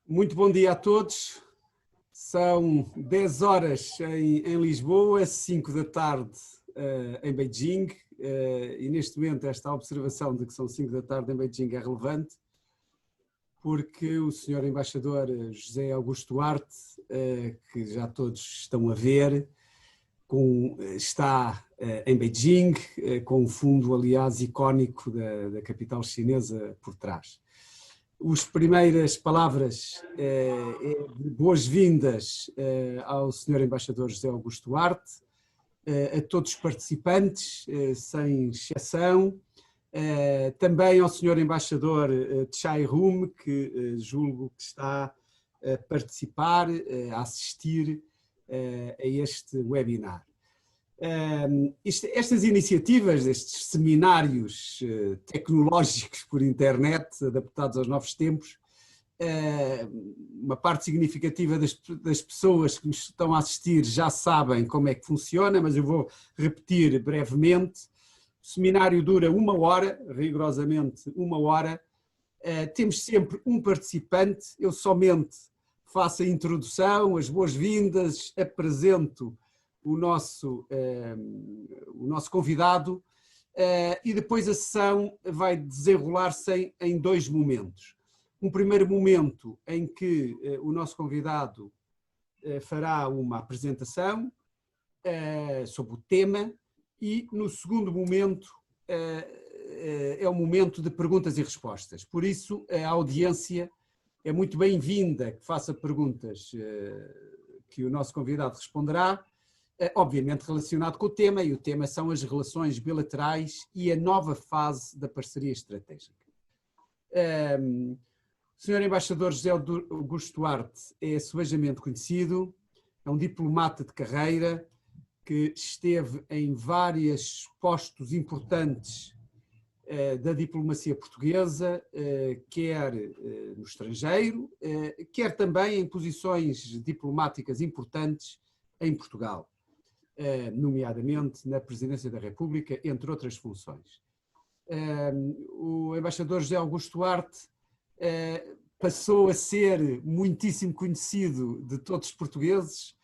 Muito bom dia a todos. São 10 horas em Lisboa, 5 da tarde em Beijing, e neste momento esta observação de que são 5 da tarde em Beijing é relevante, porque o Sr. Embaixador José Augusto Duarte, que já todos estão a ver, está em Beijing, com um fundo, aliás, icónico da capital chinesa por trás. As primeiras palavras de boas-vindas ao Sr. Embaixador José Augusto Duarte, a todos os participantes, sem exceção, também ao Sr. Embaixador Chai Rum, que julgo que está a participar, a assistir a este webinar. Estas iniciativas, estes seminários tecnológicos por internet, adaptados aos novos tempos, uma parte significativa das pessoas que nos estão a assistir já sabem como é que funciona, mas eu vou repetir brevemente. O seminário dura 1 hora, rigorosamente 1 hora. Temos sempre um participante, eu somente faço a introdução, as boas-vindas, apresento o nosso convidado, e depois a sessão vai desenrolar-se em 2 momentos. Um primeiro momento em que o nosso convidado fará uma apresentação sobre o tema, e no segundo momento é o momento de perguntas e respostas. Por isso a audiência é muito bem-vinda que faça perguntas que o nosso convidado responderá, obviamente relacionado com o tema, e o tema são as relações bilaterais e a nova fase da parceria estratégica. O Sr. Embaixador José Augusto Duarte é subejamente conhecido, é um diplomata de carreira que esteve em vários postos importantes da diplomacia portuguesa, quer no estrangeiro, quer também em posições diplomáticas importantes em Portugal, nomeadamente na Presidência da República, entre outras funções. O embaixador José Augusto Duarte passou a ser muitíssimo conhecido de todos os portugueses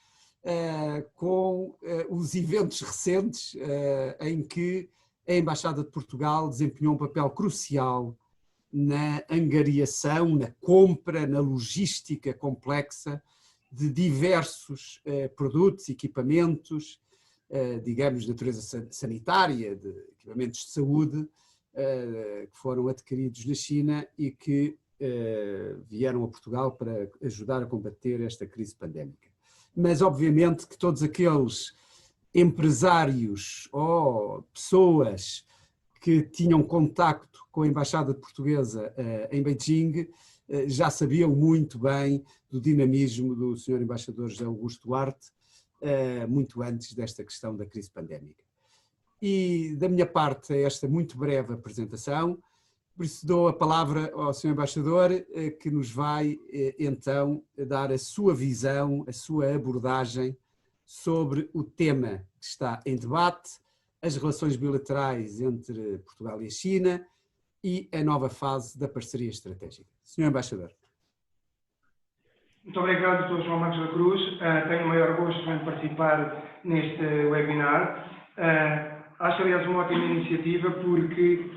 com os eventos recentes em que a Embaixada de Portugal desempenhou um papel crucial na angariação, na compra, na logística complexa de diversos produtos, equipamentos, digamos, de natureza sanitária, de equipamentos de saúde, que foram adquiridos na China e que vieram a Portugal para ajudar a combater esta crise pandémica. Mas, obviamente, que todos aqueles empresários ou pessoas que tinham contacto com a Embaixada Portuguesa em Beijing já sabiam muito bem do dinamismo do Sr. Embaixador José Augusto Duarte, muito antes desta questão da crise pandémica. E da minha parte, esta muito breve apresentação, por isso dou a palavra ao Sr. Embaixador, que nos vai então dar a sua visão, a sua abordagem sobre o tema que está em debate, as relações bilaterais entre Portugal e a China e a nova fase da parceria estratégica. Sr. Embaixador. Muito obrigado, Dr. João Marcos da Cruz. Tenho o maior gosto em participar neste webinar. Acho, aliás, uma ótima iniciativa porque,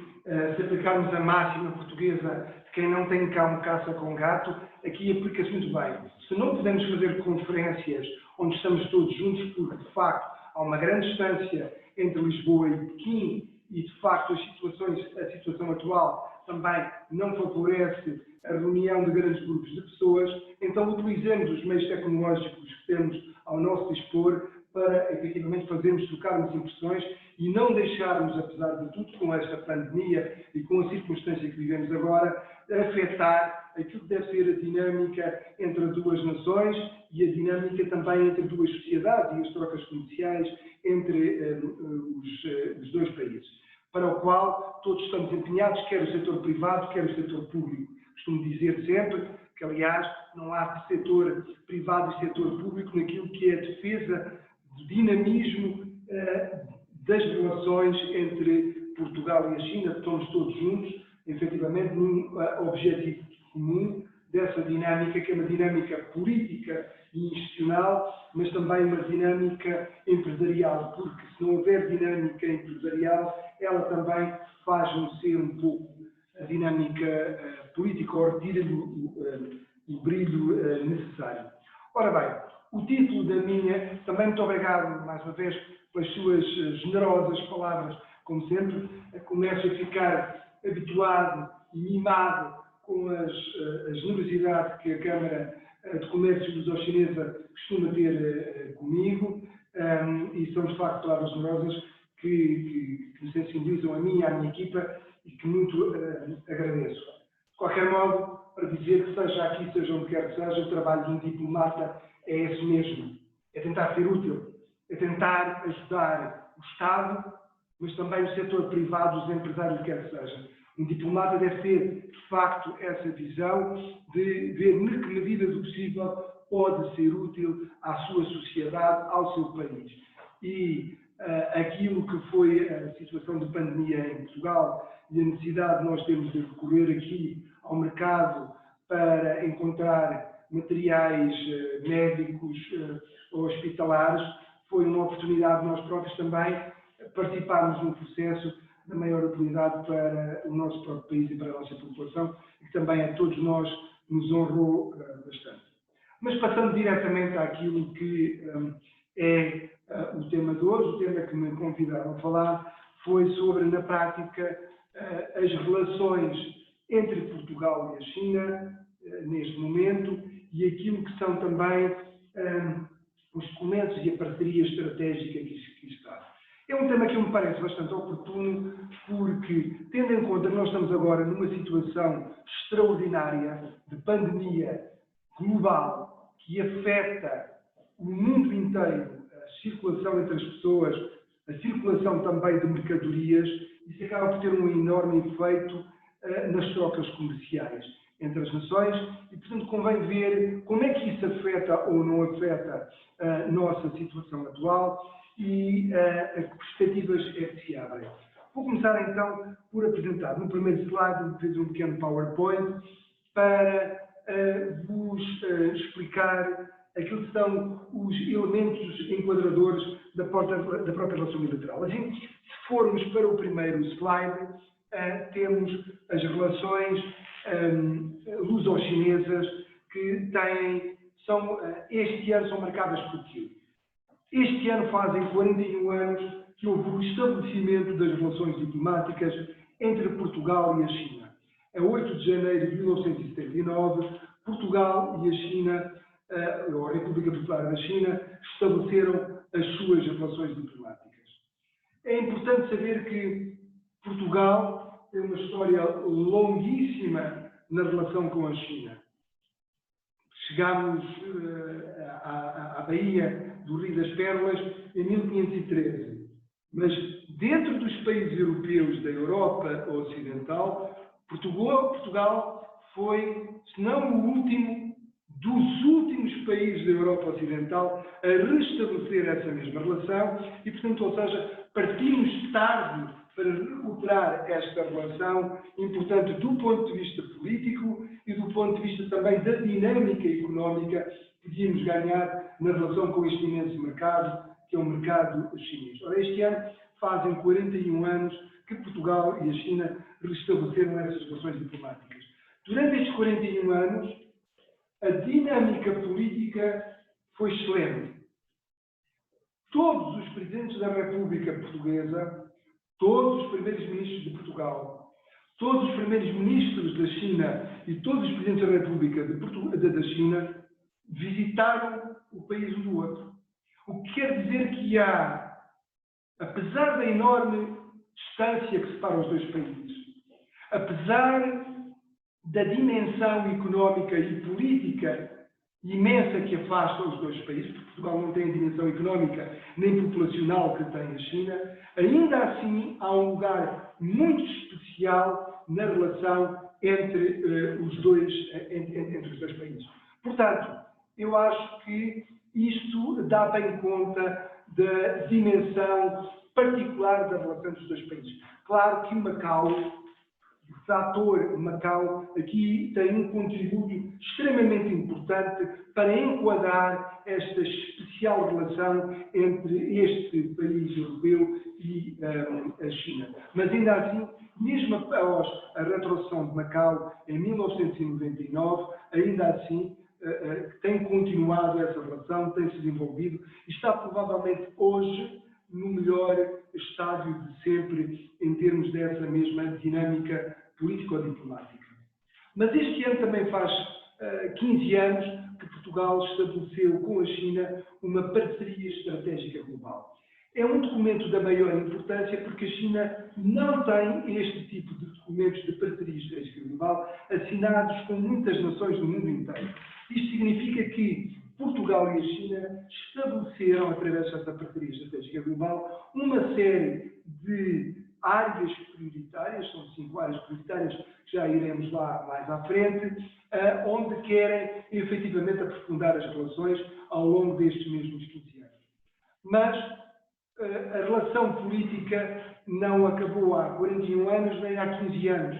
se aplicarmos a máxima portuguesa de quem não tem cão caça com gato, aqui aplica-se muito bem. Se não podemos fazer conferências onde estamos todos juntos, porque, de facto, há uma grande distância entre Lisboa e Pequim e, de facto, a situação atual também não favorece a reunião de grandes grupos de pessoas, então utilizemos os meios tecnológicos que temos ao nosso dispor para, efetivamente, trocarmos impressões e não deixarmos, apesar de tudo, com esta pandemia e com a circunstância que vivemos agora, afetar aquilo que deve ser a dinâmica entre as duas nações e a dinâmica também entre duas sociedades e as trocas comerciais entre os dois países, para o qual todos estamos empenhados, quer o setor privado, quer o setor público. Costumo dizer sempre que, aliás, não há setor privado e setor público naquilo que é a defesa do dinamismo das relações entre Portugal e a China. Estamos todos juntos, efetivamente, num objetivo comum dessa dinâmica, que é uma dinâmica política e institucional, mas também uma dinâmica empresarial, porque se não houver dinâmica empresarial, ela também faz ser um pouco a dinâmica política, ou retira-lhe o brilho necessário. Ora bem, o título da minha, também muito obrigado mais uma vez pelas suas generosas palavras, como sempre, começo a ficar habituado e mimado com a generosidade que a Câmara de Comércio Luso-Chinesa costuma ter comigo, e são de facto palavras generosas que me sensibilizam a mim e à minha equipa e que muito agradeço. De qualquer modo, para dizer que seja aqui, seja onde quer que seja, o trabalho de um diplomata é esse mesmo. É tentar ser útil, é tentar ajudar o Estado, mas também o setor privado, os empresários, quer que seja. Um diplomata deve ter, de facto, essa visão de ver na que medida do possível pode ser útil à sua sociedade, ao seu país. E aquilo que foi a situação de pandemia em Portugal e a necessidade de nós termos de recorrer aqui ao mercado para encontrar materiais médicos ou hospitalares, foi uma oportunidade de nós próprios também participarmos num processo da maior utilidade para o nosso próprio país e para a nossa população, e que também a todos nós nos honrou bastante. Mas passando diretamente àquilo que é o tema de hoje, o tema que me convidaram a falar, foi sobre, na prática, as relações entre Portugal e a China, neste momento, e aquilo que são também os documentos e a parceria estratégica que está. É um tema que me parece bastante oportuno, porque, tendo em conta que nós estamos agora numa situação extraordinária de pandemia global, que afeta o mundo inteiro, a circulação entre as pessoas, a circulação também de mercadorias, isso acaba por ter um enorme efeito nas trocas comerciais entre as nações e, portanto, convém ver como é que isso afeta ou não afeta a nossa situação atual e a que perspectivas é que se abrem. Vou começar então por apresentar no primeiro slide, fiz um pequeno PowerPoint para vos explicar aquilo que são os elementos enquadradores da própria relação bilateral. Assim, se formos para o primeiro slide, temos as relações luso-chinesas que este ano são marcadas por quê? Este ano fazem 41 anos que houve o estabelecimento das relações diplomáticas entre Portugal e a China. A 8 de janeiro de 1979, Portugal e a China, ou a República Popular da China, estabeleceram as suas relações diplomáticas. É importante saber que Portugal tem uma história longuíssima na relação com a China. Chegámos à Baía do Rio das Pérolas em 1513, mas dentro dos países europeus da Europa Ocidental, Portugal foi, se não o último, dos últimos países da Europa Ocidental a restabelecer essa mesma relação e, portanto, ou seja, partimos tarde para recuperar esta relação importante do ponto de vista político e do ponto de vista também da dinâmica económica que podíamos ganhar na relação com este imenso mercado, que é o mercado chinês. Ora, este ano fazem 41 anos que Portugal e a China restabeleceram essas relações diplomáticas. Durante estes 41 anos, a dinâmica política foi excelente. Todos os presidentes da República Portuguesa, todos os primeiros ministros de Portugal, todos os primeiros ministros da China e todos os presidentes da República da China visitaram o país um do outro. O que quer dizer que há, apesar da enorme distância que separa os dois países, apesar da dimensão económica e política imensa que afasta os dois países, porque Portugal não tem a dimensão económica nem populacional que tem a China, ainda assim há um lugar muito especial na relação entre os dois países. Portanto, eu acho que isto dá bem conta da dimensão particular da relação dos dois países. Claro que Macau O fator Macau aqui tem um contributo extremamente importante para enquadrar esta especial relação entre este país europeu e a China. Mas ainda assim, mesmo após a retroação de Macau em 1999, ainda assim tem continuado essa relação, tem se desenvolvido e está provavelmente hoje no melhor estádio de sempre em termos dessa mesma dinâmica político-diplomática. Mas este ano também faz 15 anos que Portugal estabeleceu com a China uma parceria estratégica global. É um documento da maior importância porque a China não tem este tipo de documentos de parceria estratégica global assinados com muitas nações do mundo inteiro. Isto significa que Portugal e a China estabeleceram, através desta parceria estratégica global, uma série de áreas prioritárias, são 5 áreas prioritárias, que já iremos lá mais à frente, onde querem efetivamente aprofundar as relações ao longo destes mesmos 15 anos. Mas a relação política não acabou há 41 anos nem há 15 anos.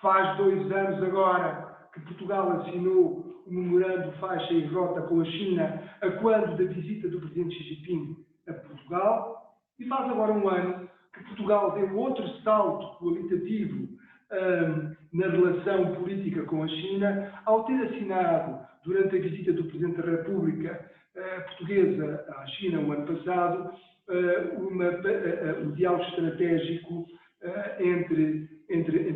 Faz 2 anos agora que Portugal assinou o memorando de faixa e rota com a China a quando da visita do presidente Xi Jinping a Portugal, e faz agora 1 ano que Portugal deu outro salto qualitativo na relação política com a China, ao ter assinado, durante a visita do Presidente da República portuguesa à China o ano passado, o diálogo estratégico entre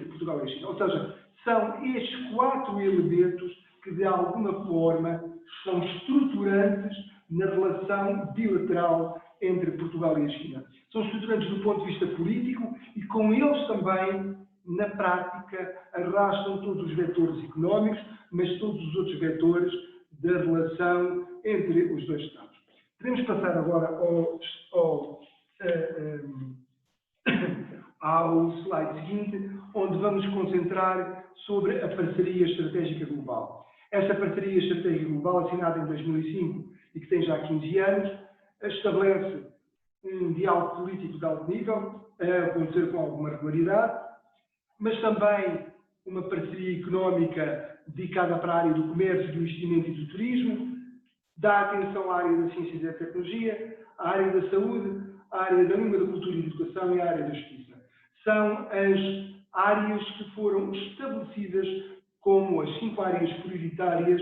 Portugal e a China. Ou seja, são estes 4 elementos que, de alguma forma, são estruturantes na relação bilateral entre Portugal e a China. São estruturantes do ponto de vista político e, com eles também, na prática, arrastam todos os vetores económicos, mas todos os outros vetores da relação entre os dois Estados. Podemos passar agora ao slide seguinte, onde vamos concentrar sobre a parceria estratégica global. Esta parceria estratégica global, assinada em 2005 e que tem já 15 anos, estabelece um diálogo político de alto nível, a acontecer com alguma regularidade, mas também uma parceria económica dedicada para a área do comércio, do investimento e do turismo, dá atenção à área da ciência e da tecnologia, à área da saúde, à área da língua, da cultura e da educação e à área da justiça. São as áreas que foram estabelecidas como as 5 áreas prioritárias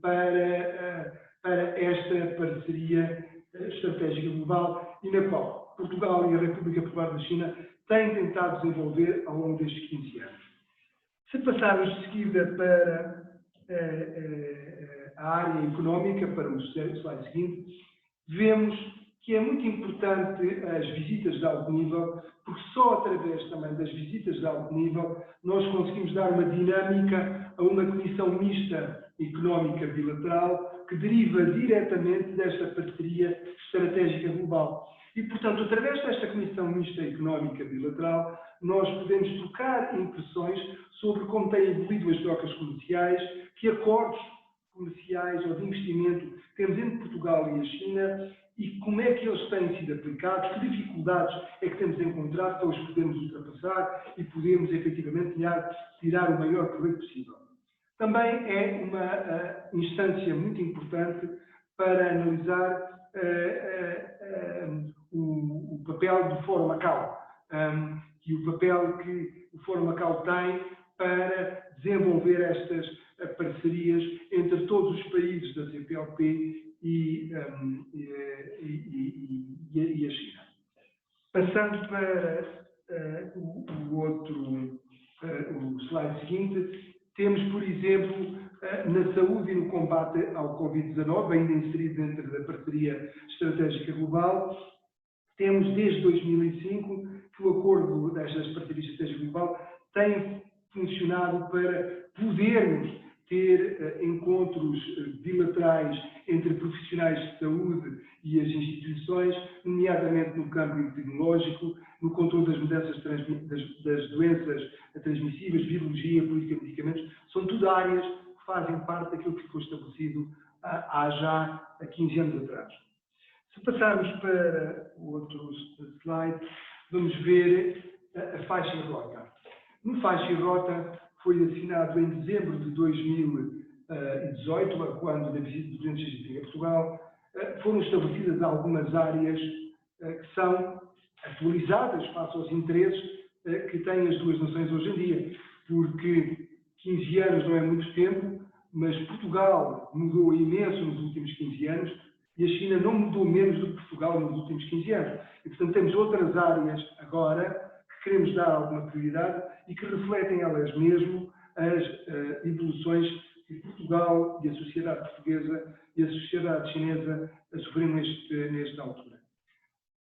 para esta parceria estratégica global e na qual Portugal e a República Popular da China têm tentado desenvolver ao longo destes 15 anos. Se passarmos de seguida para a área económica, para o slide seguinte, vemos que é muito importante as visitas de alto nível, porque só através também das visitas de alto nível nós conseguimos dar uma dinâmica a uma comissão mista económica bilateral que deriva diretamente desta parceria estratégica global. E, portanto, através desta comissão mista económica bilateral, nós podemos trocar impressões sobre como têm evoluído as trocas comerciais, que acordos comerciais ou de investimento temos entre Portugal e a China e como é que eles têm sido aplicados, que dificuldades é que temos encontrado para os podermos ultrapassar e podemos efetivamente tirar o maior proveito possível. Também é uma instância muito importante para analisar o papel do Fórum Macau e o papel que o Fórum Macau tem para desenvolver estas parcerias entre todos os países da CPLP e a China. Passando para o slide seguinte, temos, por exemplo, na saúde e no combate ao Covid-19, ainda inserido dentro da parceria estratégica global, temos desde 2005 que o acordo destas parcerias estratégicas global tem funcionado para podermos ter encontros bilaterais entre profissionais de saúde e as instituições, nomeadamente no campo epidemiológico, no controle das mudanças das doenças transmissíveis, virologia, política de medicamentos, são tudo áreas que fazem parte daquilo que ficou estabelecido há 15 anos atrás. Se passarmos para o outro slide, vamos ver a faixa e rota. No faixa e rota foi assinado em dezembro de 2018, quando da visita do Presidente Xi Jinping a Portugal, foram estabelecidas algumas áreas que são atualizadas face aos interesses que têm as duas nações hoje em dia, porque 15 anos não é muito tempo, mas Portugal mudou imenso nos últimos 15 anos e a China não mudou menos do que Portugal nos últimos 15 anos. E, portanto, temos outras áreas agora que queremos dar alguma prioridade e que refletem elas mesmo as evoluções que Portugal e a sociedade portuguesa e a sociedade chinesa sofreram nesta altura.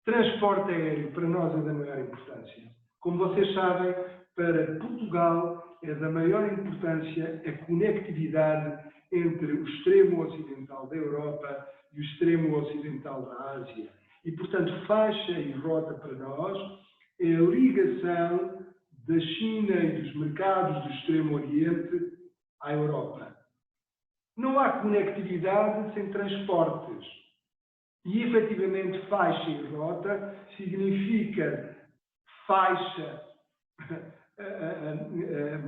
Transporte aéreo para nós é da maior importância. Como vocês sabem, para Portugal é da maior importância a conectividade entre o extremo ocidental da Europa e o extremo ocidental da Ásia. E, portanto, faixa e rota para nós é a ligação da China e dos mercados do Extremo Oriente à Europa. Não há conectividade sem transportes. E, efetivamente, faixa e rota significa faixa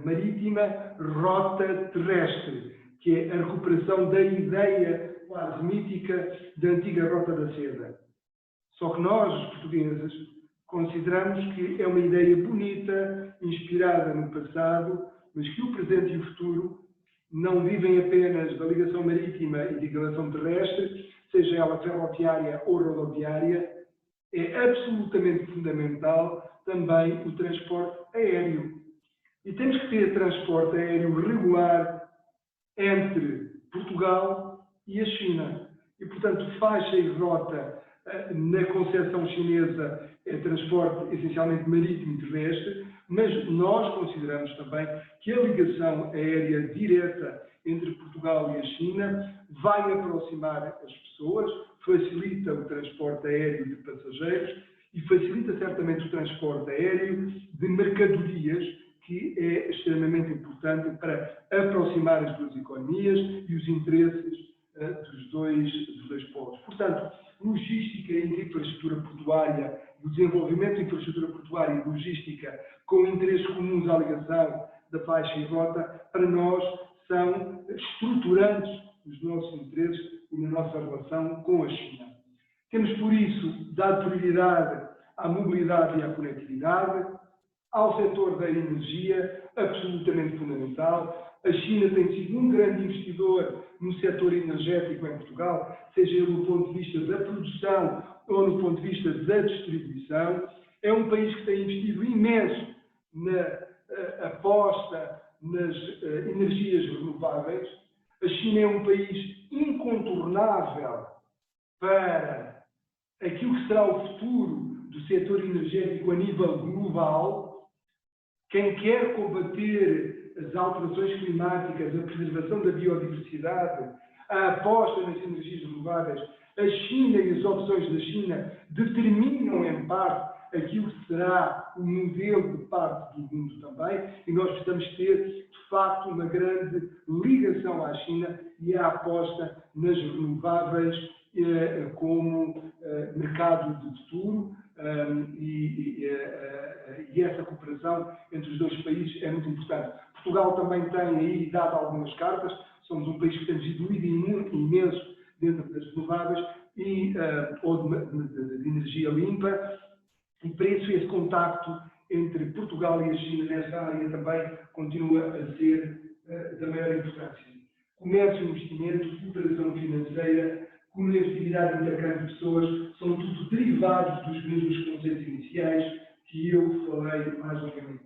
marítima, rota terrestre, que é a recuperação da ideia quase mítica da antiga Rota da Seda. Só que nós, os portugueses, consideramos que é uma ideia bonita, inspirada no passado, mas que o presente e o futuro não vivem apenas da ligação marítima e da ligação terrestre, seja ela ferroviária ou rodoviária. É absolutamente fundamental também o transporte aéreo. E temos que ter transporte aéreo regular entre Portugal e a China. E, portanto, faixa e rota na concepção chinesa é transporte essencialmente marítimo e terrestre, mas nós consideramos também que a ligação aérea direta entre Portugal e a China vai aproximar as pessoas, facilita o transporte aéreo de passageiros e facilita certamente o transporte aéreo de mercadorias, que é extremamente importante para aproximar as duas economias e os interesses dos dois polos. Portanto, logística e infraestrutura portuária, o desenvolvimento de infraestrutura portuária e logística com interesses comuns à ligação da faixa e rota, para nós são estruturantes nos nossos interesses e na nossa relação com a China. Temos, por isso, dado prioridade à mobilidade e à conectividade, ao setor da energia, absolutamente fundamental. A China tem sido um grande investidor no setor energético em Portugal, seja ele do ponto de vista da produção ou no ponto de vista da distribuição. É um país que tem investido imenso na aposta nas energias renováveis. A China é um país incontornável para aquilo que será o futuro do setor energético a nível global. Quem quer combater as alterações climáticas, a preservação da biodiversidade, a aposta nas energias renováveis, a China e as opções da China determinam, em parte, aquilo que será o modelo de parte do mundo também, e nós precisamos ter, de facto, uma grande ligação à China e a aposta nas renováveis como mercado de futuro, e essa cooperação entre os dois países é muito importante. Portugal também tem aí dado algumas cartas, somos um país que temos evoluído imenso dentro das renováveis ou de energia limpa, e para isso esse contacto entre Portugal e a China nessa área também continua a ser da maior importância. Comércio, investimento, cooperação financeira, conectividade e intercâmbio de pessoas são tudo derivados dos mesmos conceitos iniciais que eu falei mais longamente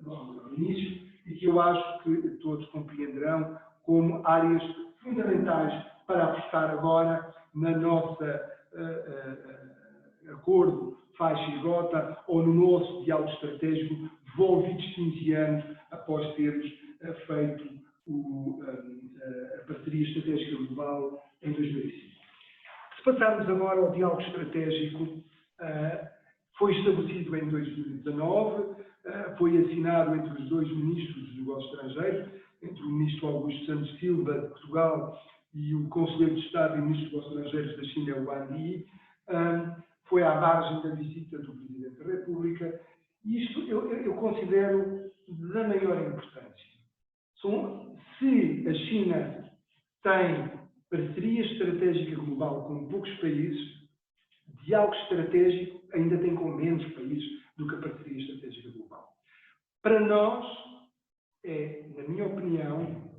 no início e que eu acho que todos compreenderão como áreas fundamentais para apostar agora na nossa acordo faixa e rota ou no nosso diálogo estratégico devolvidos 15 anos após termos feito a parceria estratégica global em 2005. Se passarmos agora ao diálogo estratégico, foi estabelecido em 2019, foi assinado entre os dois ministros dos negócios estrangeiros, entre o ministro Augusto Santos Silva, de Portugal, e o conselheiro de Estado e ministro dos negócios estrangeiros da China, Wang Yi. Foi à margem da visita do Presidente da República. E isto eu considero da maior importância. Se a China tem parceria estratégica global com poucos países, diálogo estratégico ainda tem com menos países do que a parceria estratégica global. Para nós, é, na minha opinião,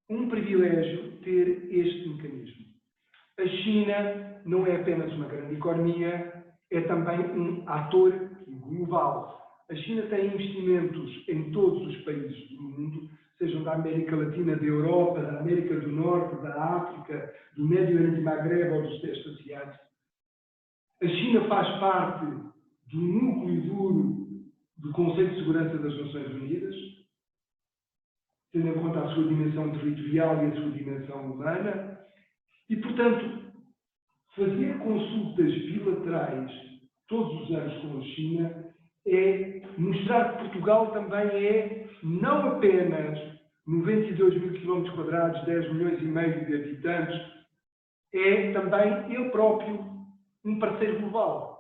um privilégio ter este mecanismo. A China não é apenas uma grande economia, é também um ator global. A China tem investimentos em todos os países do mundo, sejam da América Latina, da Europa, da América do Norte, da África, do Médio Oriente e Magreb ou do Sudeste Asiático. A China faz parte do núcleo duro do Conselho de Segurança das Nações Unidas, tendo em conta a sua dimensão territorial e a sua dimensão humana, e, portanto, fazer consultas bilaterais todos os anos com a China é mostrar que Portugal também é não apenas 92 mil quilómetros quadrados, 10 milhões e meio de habitantes, é também ele próprio um parceiro global.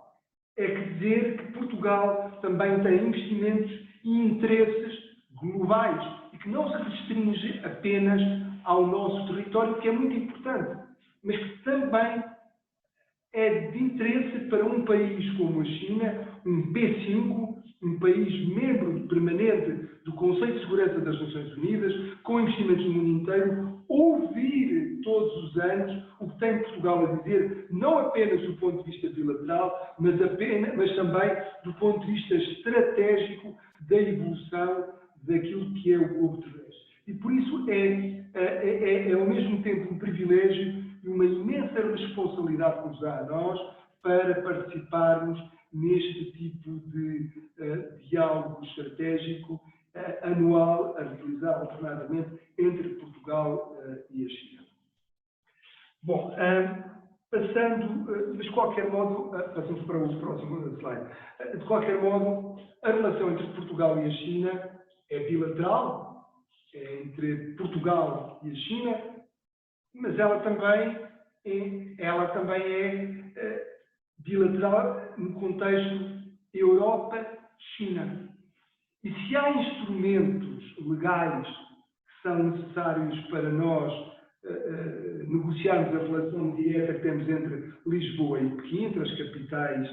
É que dizer que Portugal também tem investimentos e interesses globais e que não se restringe apenas ao nosso território, que é muito importante, mas que também é de interesse para um país como a China, um P5, um país membro permanente do Conselho de Segurança das Nações Unidas, com investimentos no mundo inteiro, ouvir todos os anos o que tem Portugal a dizer, não apenas do ponto de vista bilateral, mas também do ponto de vista estratégico da evolução daquilo que é o globo terrestre. E por isso é ao mesmo tempo um privilégio e uma imensa responsabilidade que nos dá a nós para participarmos neste tipo de diálogo estratégico anual a realizar alternadamente entre Portugal e a China. Bom, passando, mas de qualquer modo, passamos para o próximo slide. De qualquer modo, a relação entre Portugal e a China é bilateral, é entre Portugal e a China, mas ela também é bilateral no contexto Europa-China. E se há instrumentos legais que são necessários para nós negociarmos a relação direta que temos entre Lisboa e Pequim, entre as capitais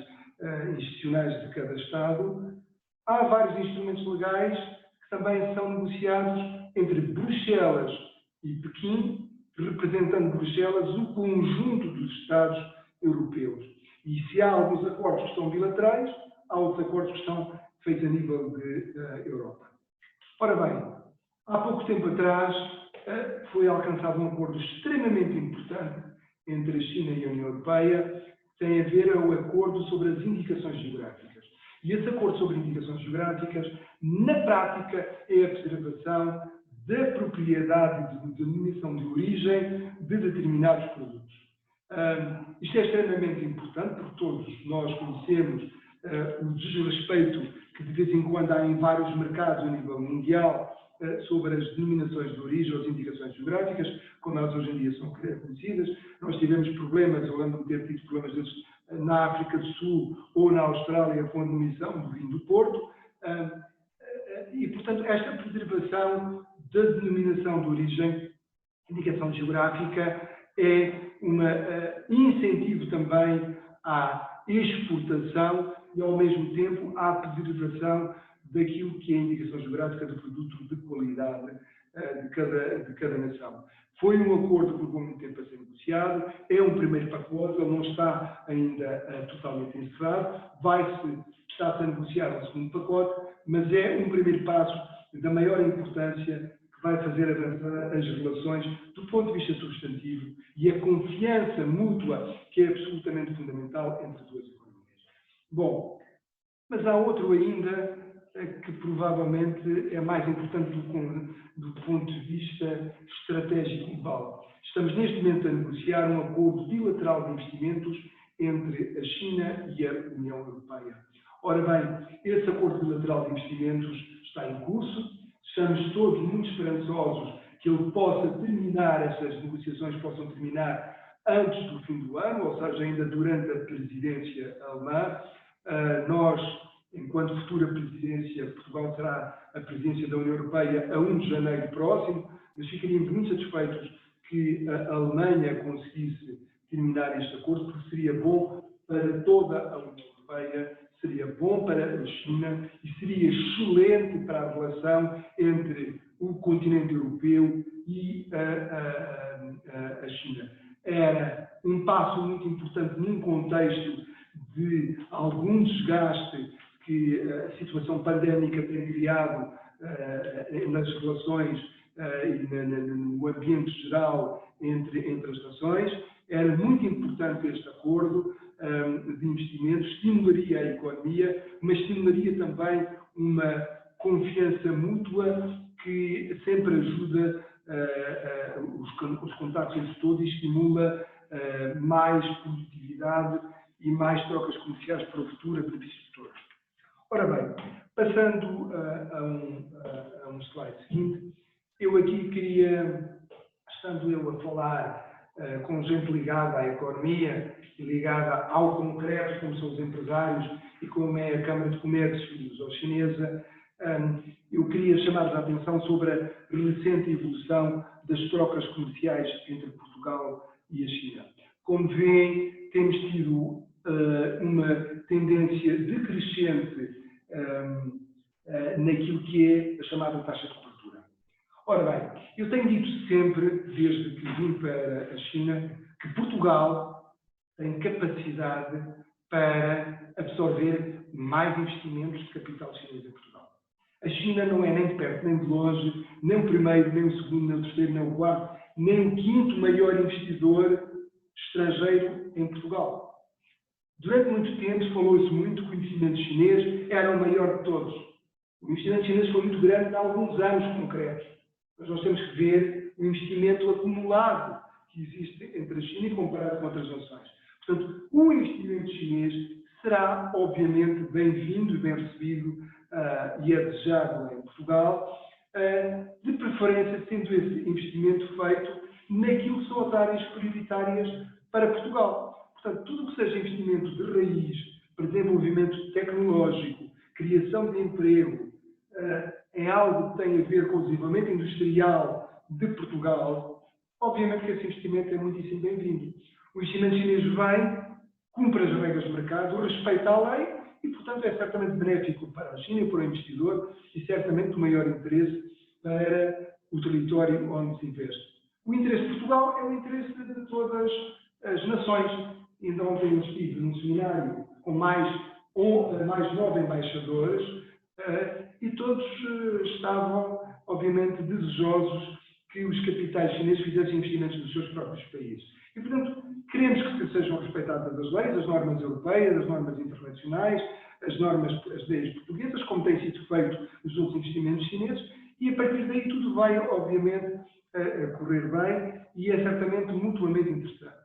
institucionais de cada Estado, há vários instrumentos legais que também são negociados entre Bruxelas e Pequim, representando Bruxelas o conjunto dos Estados europeus. E se há alguns acordos que são bilaterais, há outros acordos que estão feitos a nível de Europa. Ora bem, há pouco tempo atrás foi alcançado um acordo extremamente importante entre a China e a União Europeia, que tem a ver com o acordo sobre as indicações geográficas. E esse acordo sobre indicações geográficas, na prática, é a preservação da propriedade e de denominação de origem de determinados produtos. Isto é extremamente importante, porque todos nós conhecemos o desrespeito que de vez em quando há em vários mercados a nível mundial sobre as denominações de origem ou as indicações geográficas, como elas hoje em dia são conhecidas. Nós tivemos problemas, eu lembro de ter tido problemas desses na África do Sul ou na Austrália com a denominação do vinho do Porto. E, portanto, esta preservação da denominação de origem, indicação geográfica, é um incentivo também à exportação e, ao mesmo tempo, à preservação daquilo que é a indicação geográfica do produto de qualidade de cada nação. Foi um acordo que levou muito tempo a ser negociado, é um primeiro pacote, ele não está ainda totalmente encerrado, está-se a negociar um segundo pacote, mas é um primeiro passo da maior importância que vai fazer avançar as relações do ponto de vista substantivo e a confiança mútua que é absolutamente fundamental entre as duas economias. Bom, mas há outro ainda que provavelmente é mais importante do ponto de vista estratégico global. Estamos neste momento a negociar um acordo bilateral de investimentos entre a China e a União Europeia. Ora bem, esse acordo bilateral de investimentos está em curso, estamos todos muito esperançosos que ele possa terminar, essas negociações possam terminar antes do fim do ano, ou seja, ainda durante a presidência alemã. Nós enquanto futura presidência, Portugal terá a presidência da União Europeia a 1 de janeiro próximo, mas ficaríamos muito satisfeitos que a Alemanha conseguisse terminar este acordo, porque seria bom para toda a União Europeia, seria bom para a China e seria excelente para a relação entre o continente europeu e a China. Era um passo muito importante num contexto de algum desgaste que a situação pandémica tem criado nas relações e no ambiente geral entre as nações. Era muito importante este acordo de investimentos, estimularia a economia, mas estimularia também uma confiança mútua que sempre ajuda os contactos entre todos e estimula mais produtividade e mais trocas comerciais para o futuro, a benefício de todos. Ora bem, passando a um slide seguinte, eu aqui queria, estando eu a falar com gente ligada à economia e ligada ao concreto, como são os empresários e como é a Câmara de Comércio chinesa, eu queria chamar a atenção sobre a recente evolução das trocas comerciais entre Portugal e a China. Como veem, temos tido uma tendência decrescente naquilo que é a chamada taxa de cobertura. Ora bem, eu tenho dito sempre, desde que vim para a China, que Portugal tem capacidade para absorver mais investimentos de capital chinês em Portugal. A China não é nem de perto, nem de longe, nem o primeiro, nem o segundo, nem o terceiro, nem o quarto, nem o quinto maior investidor estrangeiro em Portugal. Durante muito tempo falou-se muito que o investimento chinês era o maior de todos. O investimento chinês foi muito grande há alguns anos concretos. Mas nós temos que ver o investimento acumulado que existe entre a China e comparado com outras nações. Portanto, o investimento chinês será, obviamente, bem-vindo e bem recebido e é desejado em Portugal, de preferência sendo esse investimento feito naquilo que são as áreas prioritárias para Portugal. Portanto, tudo o que seja investimento de raiz, para desenvolvimento tecnológico, criação de emprego, em algo que tem a ver com o desenvolvimento industrial de Portugal, obviamente que esse investimento é muitíssimo bem-vindo. O investimento chinês vem, cumpre as regras do mercado, respeita a lei e, portanto, é certamente benéfico para a China e para o investidor e certamente do maior interesse para o território onde se investe. O interesse de Portugal é o interesse de todas as nações. Ainda ontem eu estive num seminário com mais 9 embaixadores e todos estavam, obviamente, desejosos que os capitais chineses fizessem investimentos nos seus próprios países. E, portanto, queremos que sejam respeitadas as leis, as normas europeias, as normas internacionais, as leis portuguesas, como tem sido feito nos outros investimentos chineses, e a partir daí tudo vai, obviamente, correr bem e é certamente mutuamente interessante.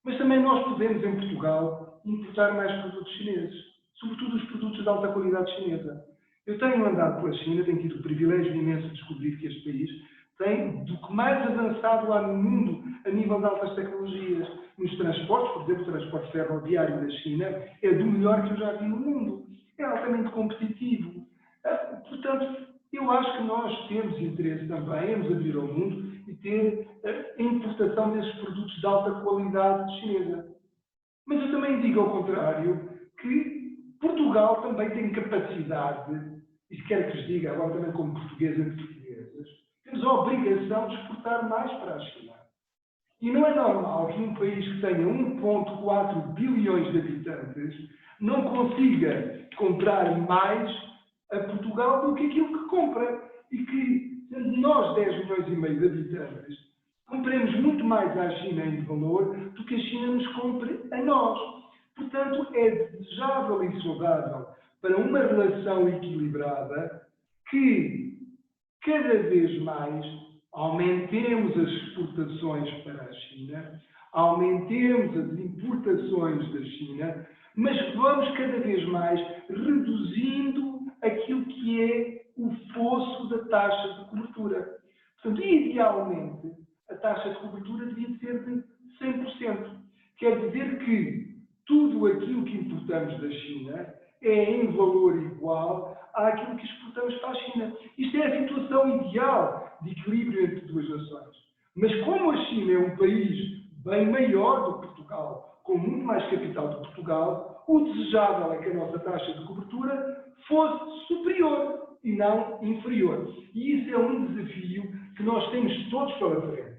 Mas também nós podemos, em Portugal, importar mais produtos chineses, sobretudo os produtos de alta qualidade chinesa. Eu tenho andado pela China, tenho tido o privilégio imenso de descobrir que este país tem do que mais avançado lá no mundo a nível de altas tecnologias. Nos transportes, por exemplo, o transporte ferroviário da China é do melhor que eu já vi no mundo. É altamente competitivo. Portanto, eu acho que nós temos interesse também em nos abrir ao mundo e ter a importação desses produtos de alta qualidade chinesa. Mas eu também digo ao contrário, que Portugal também tem capacidade, e se quer que lhes diga, agora também como portugueses e portuguesas, temos a obrigação de exportar mais para a China. E não é normal que um país que tenha 1,4 bilhões de habitantes não consiga comprar mais a Portugal do que aquilo que compra. E que, sendo nós 10 milhões e meio de habitantes, compremos muito mais à China em valor do que a China nos compre a nós. Portanto, é desejável e saudável para uma relação equilibrada que, cada vez mais, aumentemos as exportações para a China, aumentemos as importações da China, mas vamos cada vez mais reduzindo aquilo que é o fosso da taxa de cobertura. Portanto, idealmente, a taxa de cobertura devia ser de 100%. Quer dizer que tudo aquilo que importamos da China é em valor igual àquilo que exportamos para a China. Isto é a situação ideal de equilíbrio entre duas nações. Mas como a China é um país bem maior do que Portugal, com muito mais capital do que Portugal, o desejável é que a nossa taxa de cobertura fosse superior e não inferior. E isso é um desafio que nós temos todos pela frente.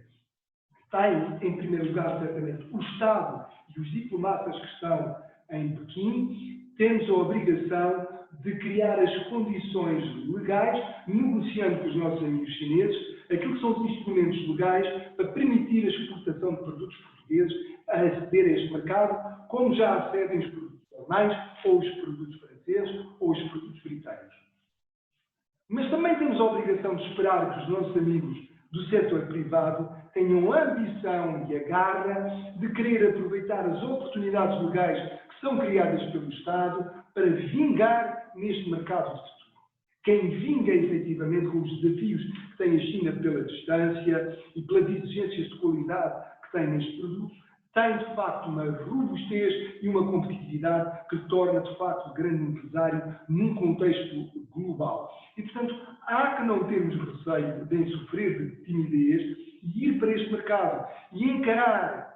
Tem, em primeiro lugar, certamente, o Estado e os diplomatas que estão em Pequim. Temos a obrigação de criar as condições legais, negociando com os nossos amigos chineses, aquilo que são os instrumentos legais para permitir a exportação de produtos portugueses a aceder a este mercado, como já acedem os produtos alemães, ou os produtos franceses, ou os produtos britânicos. Mas também temos a obrigação de esperar que os nossos amigos do setor privado tenham a ambição e a garra de querer aproveitar as oportunidades legais que são criadas pelo Estado para vingar neste mercado de futuro. Quem vinga efetivamente com os desafios que tem a China pela distância e pelas exigências de qualidade que tem neste produto, tem de facto uma robustez e uma competitividade que torna de facto grande empresário num contexto global. E portanto, há que não termos receio de sofrer de timidez e ir para este mercado e encarar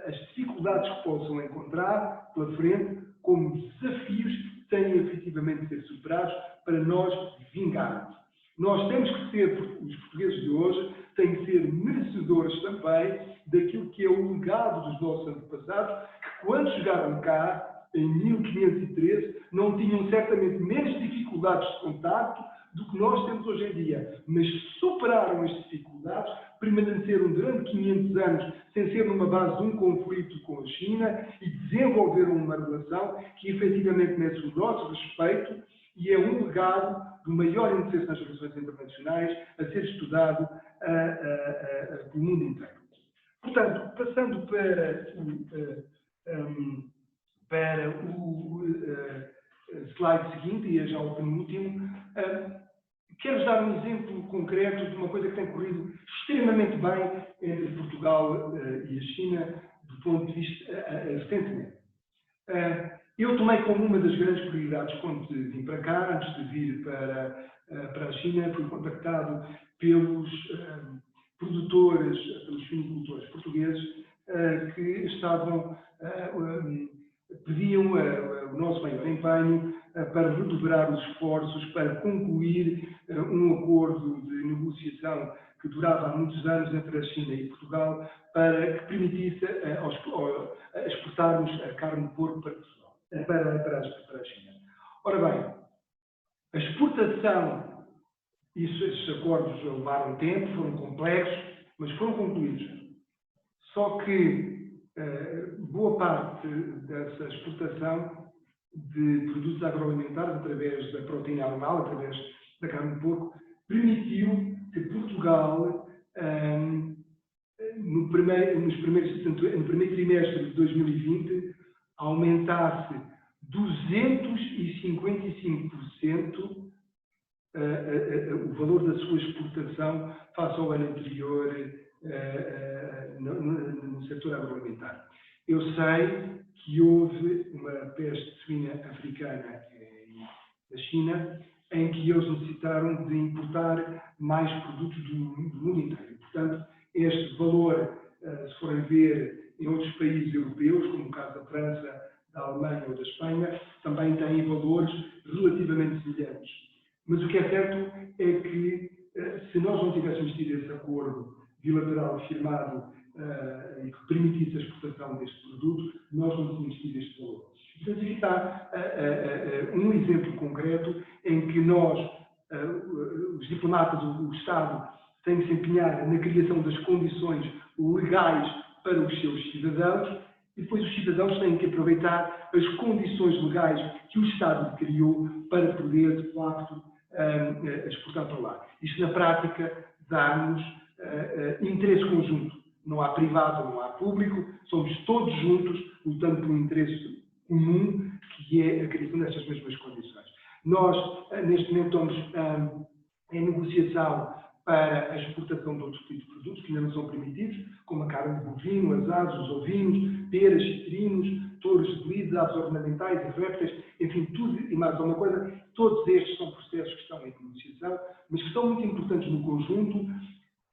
as dificuldades que possam encontrar pela frente como desafios que têm efetivamente de ser superados para nós vingarmos. Nós temos que ser, os portugueses de hoje, têm que ser merecedores também daquilo que é o legado dos nossos antepassados, que quando chegaram cá, em 1513, não tinham certamente menos dificuldades de contacto do que nós temos hoje em dia, mas superaram as dificuldades, permaneceram durante 500 anos sem ser numa base de um conflito com a China e desenvolveram uma relação que efetivamente merece o nosso respeito e é um legado do maior interesse nas relações internacionais a ser estudado pelo mundo inteiro. Portanto, passando para o slide seguinte, e é já o penúltimo, quero dar um exemplo concreto de uma coisa que tem corrido extremamente bem entre Portugal e a China, do ponto de vista recentemente. Eu tomei como uma das grandes prioridades quando vim para cá, antes de vir para a China, fui contactado pelos produtores, pelos suinocultores portugueses que estavam, pediam o nosso maior empenho para redobrar os esforços para concluir um acordo de negociação que durava há muitos anos entre a China e Portugal para que permitisse exportarmos a carne de porco para a China. Ora bem, a exportação, esses acordos levaram tempo, foram complexos, mas foram concluídos. Só que boa parte dessa exportação de produtos agroalimentares, através da proteína animal, através da carne de porco, permitiu que Portugal, no primeiro trimestre de 2020, aumentasse 255% o valor da sua exportação face ao ano anterior no setor agroalimentar. Eu sei que houve uma peste suína africana na China, em que eles necessitaram de importar mais produtos do mundo inteiro. Portanto, este valor, se forem ver em outros países europeus, como o caso da França, da Alemanha ou da Espanha, também têm valores relativamente semelhantes. Mas o que é certo é que, se nós não tivéssemos tido esse acordo bilateral firmado e que permitisse a exportação deste produto, nós não tínhamos tido este valor. Portanto, aqui está um exemplo concreto em que nós, os diplomatas, o Estado, têm que se empenhar na criação das condições legais para os seus cidadãos e depois os cidadãos têm que aproveitar as condições legais que o Estado criou para poder, de facto, exportar para lá. Isto, na prática, dá-nos interesse conjunto. Não há privado, não há público, somos todos juntos lutando por um interesse comum, que é a criação destas mesmas condições. Nós, neste momento, estamos em negociação para a exportação de outros tipos de produtos que ainda não são permitidos, como a carne de bovino, as aves, os ovinos, peras, citrinos, touros de lides, aves ornamentais e répteis, enfim, tudo e mais alguma coisa. Todos estes são processos que estão em negociação, mas que são muito importantes no conjunto,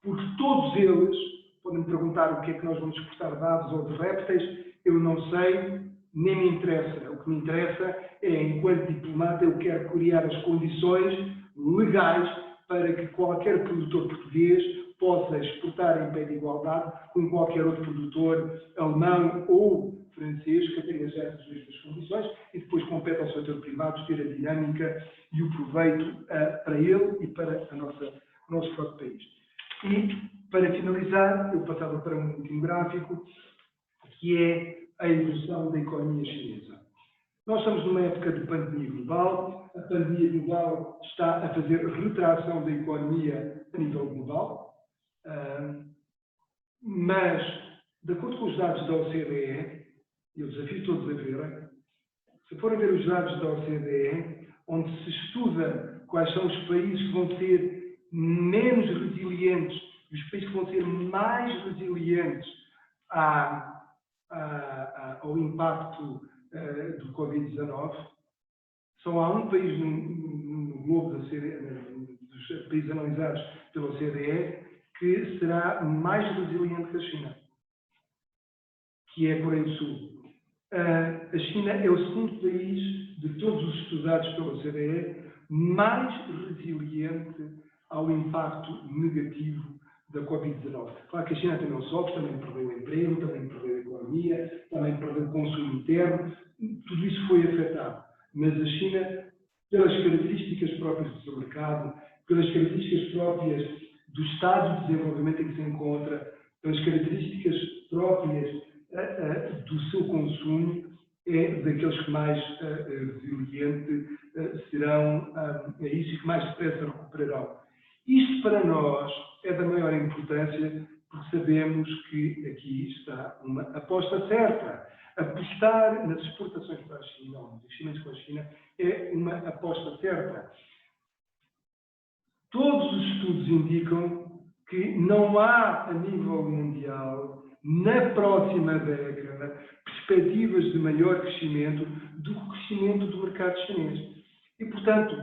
porque todos eles, podem me perguntar o que é que nós vamos exportar de aves ou de répteis, eu não sei, nem me interessa. O que me interessa é, enquanto diplomata, eu quero criar as condições legais para que qualquer produtor português possa exportar em pé de igualdade com qualquer outro produtor alemão ou francês que tenha já essas mesmas condições e depois compete ao setor privado ter a dinâmica e o proveito para ele e para o nosso próprio país. E, para finalizar, eu passava para um último gráfico, que é a evolução da economia chinesa. Nós estamos numa época de pandemia global. A pandemia global está a fazer retração da economia a nível global, mas, de acordo com os dados da OCDE, e eu desafio todos a verem, se forem ver os dados da OCDE, onde se estuda quais são os países que vão ser menos resilientes e os países que vão ser mais resilientes ao impacto do Covid-19, só há um país no globo dos países analisados pela OCDE que será mais resiliente que a China, que é a Coreia do Sul. A China é o segundo país de todos os estudados pela OCDE mais resiliente ao impacto negativo da Covid-19. Claro que a China também sofre, também perdeu o emprego, também perdeu a economia, também perdeu o consumo interno, tudo isso foi afetado. Mas a China, pelas características próprias do seu mercado, pelas características próprias do estado de desenvolvimento em que se encontra, pelas características próprias do seu consumo, é daqueles que mais resiliente serão a isso e que mais depressa recuperarão. Isto para nós é da maior importância, porque sabemos que aqui está uma aposta certa. Apostar nas exportações para a China, ou nos investimentos com a China, é uma aposta certa. Todos os estudos indicam que não há, a nível mundial, na próxima década, perspectivas de maior crescimento do que o crescimento do mercado chinês. E, portanto,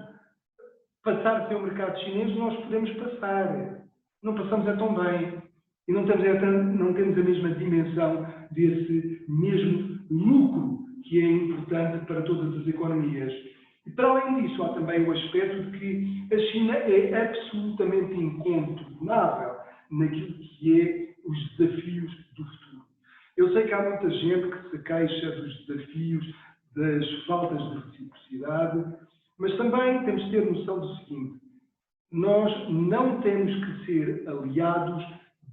passar a ser o mercado chinês, nós podemos passar. Não passamos tão bem. E não temos a mesma dimensão desse mesmo lucro que é importante para todas as economias. E, para além disso, há também o aspecto de que a China é absolutamente incontornável naquilo que é os desafios do futuro. Eu sei que há muita gente que se queixa dos desafios, das faltas de reciprocidade, mas também temos de ter noção do seguinte: nós não temos que ser aliados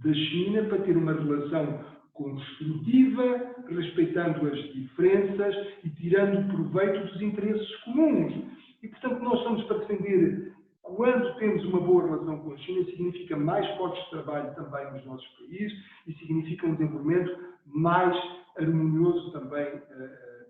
da China para ter uma relação construtiva, respeitando as diferenças e tirando proveito dos interesses comuns. E, portanto, nós estamos para defender, quando temos uma boa relação com a China, significa mais postos de trabalho também nos nossos países e significa um desenvolvimento mais harmonioso também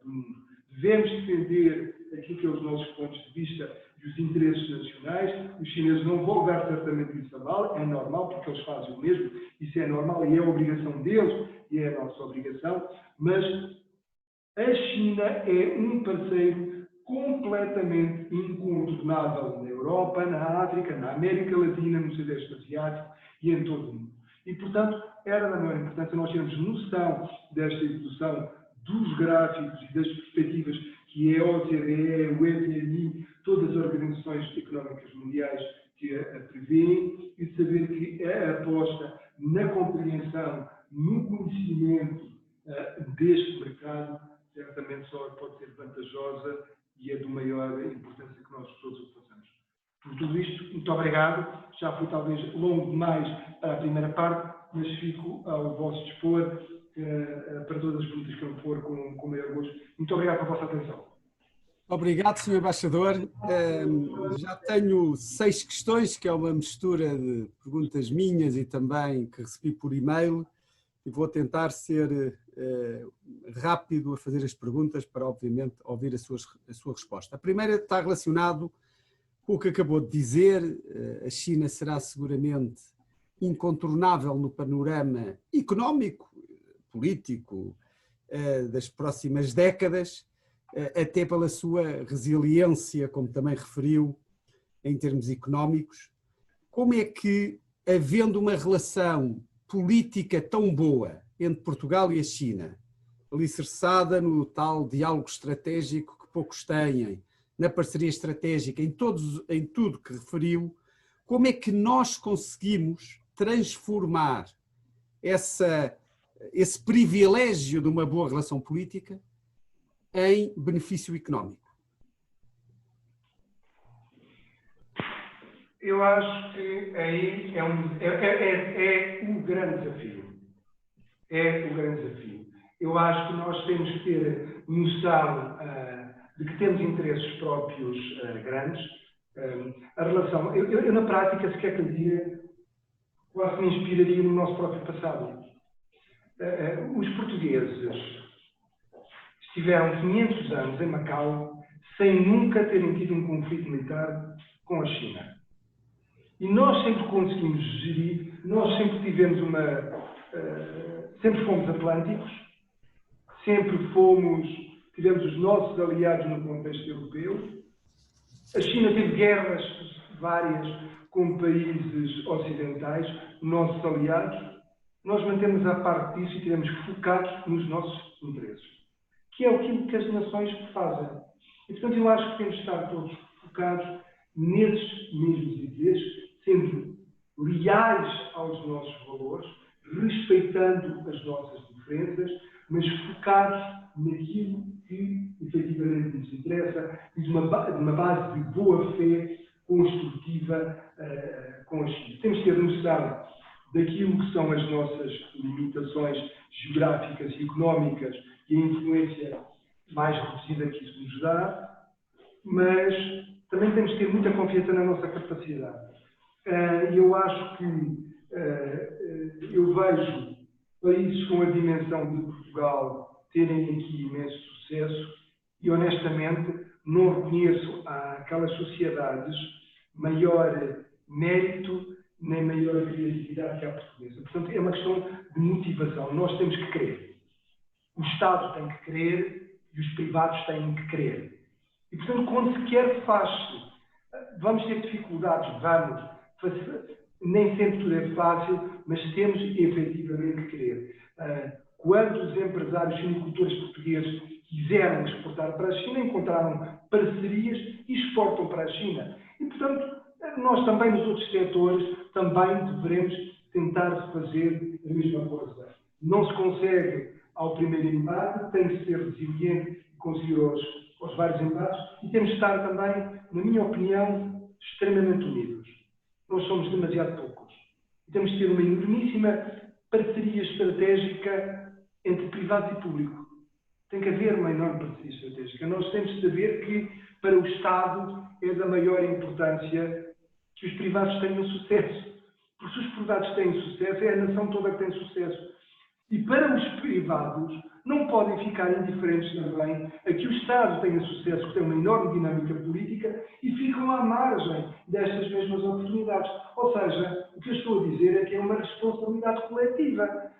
do mundo. Devemos defender aquilo que são os nossos pontos de vista e os interesses nacionais. Os chineses não vão levar certamente isso a mal, é normal, porque eles fazem o mesmo, isso é normal e é a obrigação deles e é a nossa obrigação, mas a China é um parceiro completamente incontornável na Europa, na África, na América Latina, no Sudeste Asiático e em todo o mundo. E, portanto, era da maior importância nós termos noção desta evolução dos gráficos e das perspectivas que é a OCDE, o FMI, todas as organizações económicas mundiais que a prevêem, e saber que a aposta na compreensão, no conhecimento deste mercado, certamente só pode ser vantajosa e é de maior importância que nós todos o façamos. Por tudo isto, muito obrigado. Já fui talvez longo demais para a primeira parte, mas fico ao vosso dispor para todas as perguntas que eu for com maior gosto. Muito obrigado pela vossa atenção. Obrigado, Sr. Embaixador. Já tenho 6 questões, que é uma mistura de perguntas minhas e também que recebi por e-mail, e vou tentar ser rápido a fazer as perguntas para, obviamente, ouvir a sua resposta. A primeira está relacionada Com o que acabou de dizer, a China será seguramente incontornável no panorama económico, político das próximas décadas, até pela sua resiliência, como também referiu, em termos económicos. Como é que, havendo uma relação política tão boa entre Portugal e a China, alicerçada no tal diálogo estratégico que poucos têm, na parceria estratégica, em tudo que referiu, como é que nós conseguimos transformar esse privilégio de uma boa relação política em benefício económico? Eu acho que aí é um grande desafio. É um grande desafio. Eu acho que nós temos que ter noção de que temos interesses próprios grandes. A relação... Eu, na prática, se quer que eu diga, quase me inspiraria no nosso próprio passado. Os portugueses estiveram 500 anos em Macau sem nunca terem tido um conflito militar com a China. E nós sempre conseguimos gerir, nós sempre tivemos sempre fomos atlânticos, sempre tivemos os nossos aliados no contexto europeu. A China teve guerras várias com países ocidentais, nossos aliados. Nós mantemos a parte disso e tivemos focados nos nossos interesses, que é aquilo que as nações fazem. E, portanto, eu acho que temos de estar todos focados nesses mesmos interesses, sendo leais aos nossos valores, respeitando as nossas diferenças, mas focados naquilo que efetivamente nos interessa e de uma base de boa fé construtiva com a China. Temos que ter noção daquilo que são as nossas limitações geográficas e económicas e a influência mais reduzida que isso nos dá, mas também temos que ter muita confiança na nossa capacidade. Eu acho que eu vejo países com a dimensão de Portugal terem aqui imenso sucesso e, honestamente, não reconheço àquelas sociedades maior mérito nem maior criatividade que a portuguesa. Portanto, é uma questão de motivação. Nós temos que querer. O Estado tem que querer e os privados têm que querer. E, portanto, quando se quer, faz-se. Vamos ter dificuldades, nem sempre tudo é fácil, mas temos efetivamente que querer. Quando os empresários sinicultores portugueses quiseram exportar para a China, encontraram parcerias e exportam para a China. E, portanto, nós também nos outros setores também devemos tentar fazer a mesma coisa. Não se consegue ao primeiro embate, tem que ser resiliente e conseguir aos vários embates e temos de estar também, na minha opinião, extremamente unidos. Nós somos demasiado poucos. E temos de ter uma enormíssima parceria estratégica entre privado e público. Tem que haver uma enorme parceria estratégica. Nós temos de saber que, para o Estado, é da maior importância que os privados tenham sucesso. Porque se os privados têm sucesso, é a nação toda que tem sucesso. E para os privados, não podem ficar indiferentes também a que o Estado tenha sucesso, que tem uma enorme dinâmica política, e ficam à margem destas mesmas oportunidades. Ou seja, o que eu estou a dizer é que é uma responsabilidade coletiva.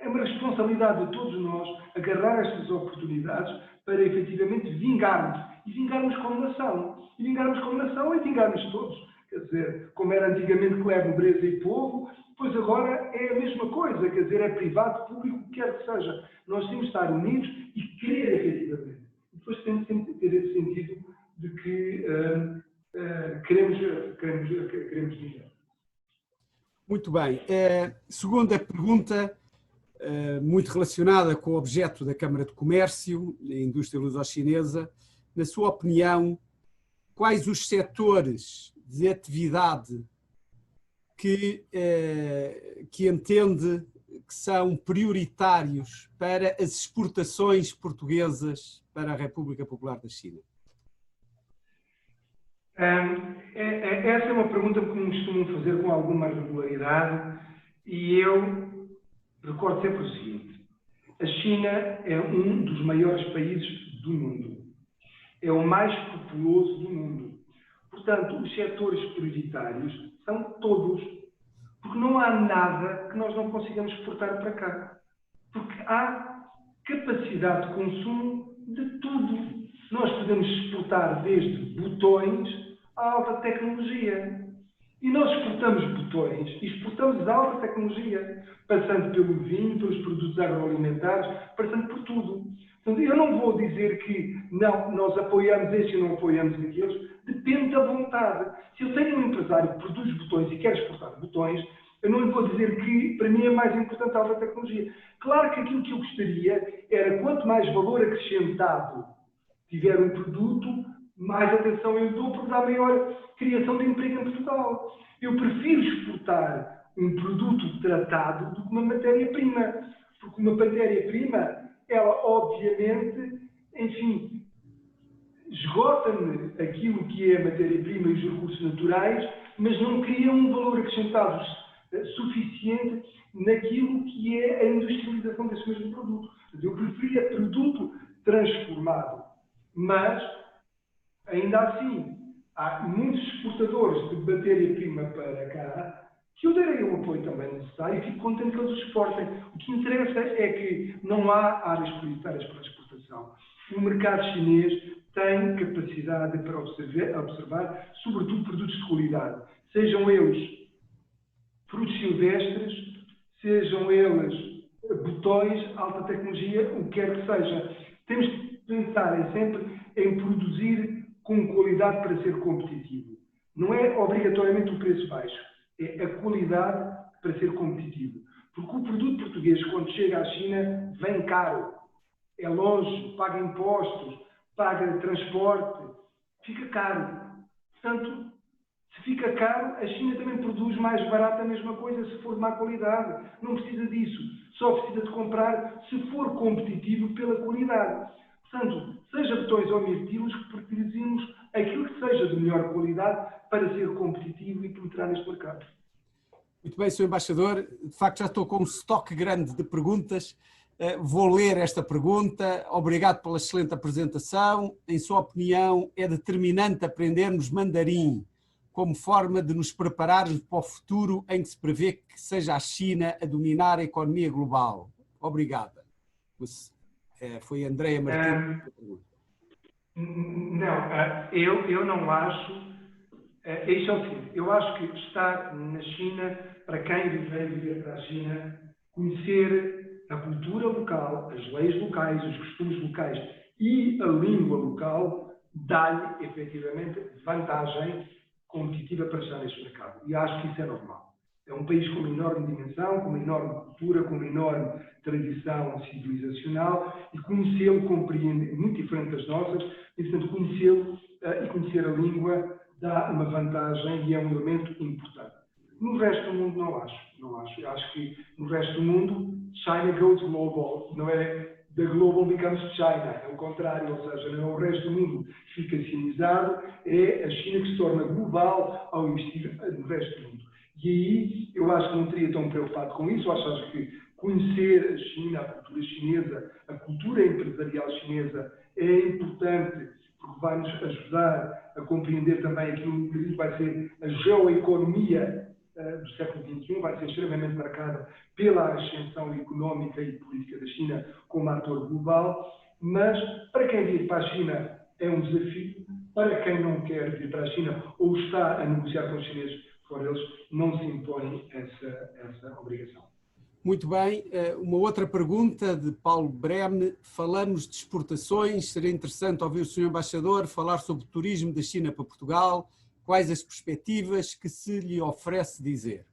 É uma responsabilidade de todos nós agarrar estas oportunidades para efetivamente vingarmos. E vingarmos como nação. E vingarmos como nação é vingarmos todos. Quer dizer, como era antigamente clero, nobreza e povo, pois agora é a mesma coisa. Quer dizer, é privado, público, o que quer que seja. Nós temos de estar unidos e querer efetivamente. E depois temos sempre de ter esse sentido de que queremos melhor. Muito bem. Segunda pergunta, muito relacionada com o objeto da Câmara de Comércio, a indústria luso-chinesa. Na sua opinião, quais os setores de atividade que entende que são prioritários para as exportações portuguesas para a República Popular da China? Essa é uma pergunta que me costumam fazer com alguma regularidade e eu recordo sempre o seguinte: a China é um dos maiores países do mundo, é o mais populoso do mundo. portanto, os setores prioritários são todos. Porque não há nada que nós não consigamos exportar para cá. Porque há capacidade de consumo de tudo. Nós podemos exportar desde botões à alta tecnologia. E nós exportamos botões e exportamos a alta tecnologia, passando pelo vinho, pelos produtos agroalimentares, passando por tudo. Portanto, eu não vou dizer que não, nós apoiamos este e não apoiamos aqueles, depende da vontade. Se eu tenho um empresário que produz botões e quer exportar botões, eu não lhe vou dizer que para mim é mais importante a alta tecnologia. Claro que aquilo que eu gostaria era quanto mais valor acrescentado tiver um produto, mais atenção eu dou, porque dá maior criação de emprego em Portugal. Eu prefiro exportar um produto tratado do que uma matéria-prima. Porque uma matéria-prima, ela obviamente, enfim, esgota-me aquilo que é a matéria-prima e os recursos naturais, mas não cria um valor acrescentado suficiente naquilo que é a industrialização desse mesmo produto. Eu preferia produto transformado. Mas, ainda assim, há muitos exportadores de matéria-prima para cá que eu darei o apoio também necessário e fico contente que eles exportem. O que interessa é que não há áreas prioritárias para a exportação. O mercado chinês tem capacidade para observar, sobretudo, produtos de qualidade. Sejam eles frutos silvestres, sejam eles botões, alta tecnologia, o que quer que seja. Temos que pensar sempre em produzir com qualidade para ser competitivo. Não é obrigatoriamente o preço baixo, é a qualidade para ser competitivo. Porque o produto português, quando chega à China, vem caro. É longe, paga impostos, paga transporte, fica caro. Portanto, se fica caro, a China também produz mais barato a mesma coisa se for de má qualidade. Não precisa disso. Só precisa de comprar se for competitivo pela qualidade. Portanto, seja botões ou mirtilos, que precisamos aquilo que seja de melhor qualidade para ser competitivo e penetrar neste mercado. Muito bem, Sr. Embaixador. De facto, já estou com um estoque grande de perguntas. Vou ler esta pergunta. Obrigado pela excelente apresentação. Em sua opinião, é determinante aprendermos mandarim como forma de nos prepararmos para o futuro em que se prevê que seja a China a dominar a economia global? Obrigada. Foi Andréa Martins. Não, eu não acho. Isso é o seguinte: eu acho que estar na China, para quem viver para a China, conhecer a cultura local, as leis locais, os costumes locais e a língua local, dá-lhe efetivamente vantagem competitiva para estar neste mercado. E acho que isso é normal. É um país com uma enorme dimensão, com uma enorme cultura, com uma enorme tradição civilizacional, e conhecê-lo compreende, muito diferente das nossas, e portanto conhecê-lo e conhecer a língua dá uma vantagem e é um elemento importante. No resto do mundo não acho. Eu acho que no resto do mundo China goes global, não é the global becomes China, é o contrário, ou seja, não é o resto do mundo que fica sinizado, é a China que se torna global ao investir no resto do mundo. E aí eu acho que não teria tão preocupado com isso, acho que conhecer a China, a cultura chinesa, a cultura empresarial chinesa é importante, porque vai-nos ajudar a compreender também aquilo que vai ser a geoeconomia do século XXI, vai ser extremamente marcada pela ascensão económica e política da China como ator global, mas para quem vir para a China é um desafio, para quem não quer vir para a China ou está a negociar com os chineses por eles, não se impõe essa obrigação. Muito bem. Uma outra pergunta de Paulo Bremne. Falamos de exportações. Seria interessante ouvir o Sr. Embaixador falar sobre o turismo da China para Portugal. Quais as perspectivas que se lhe oferece dizer?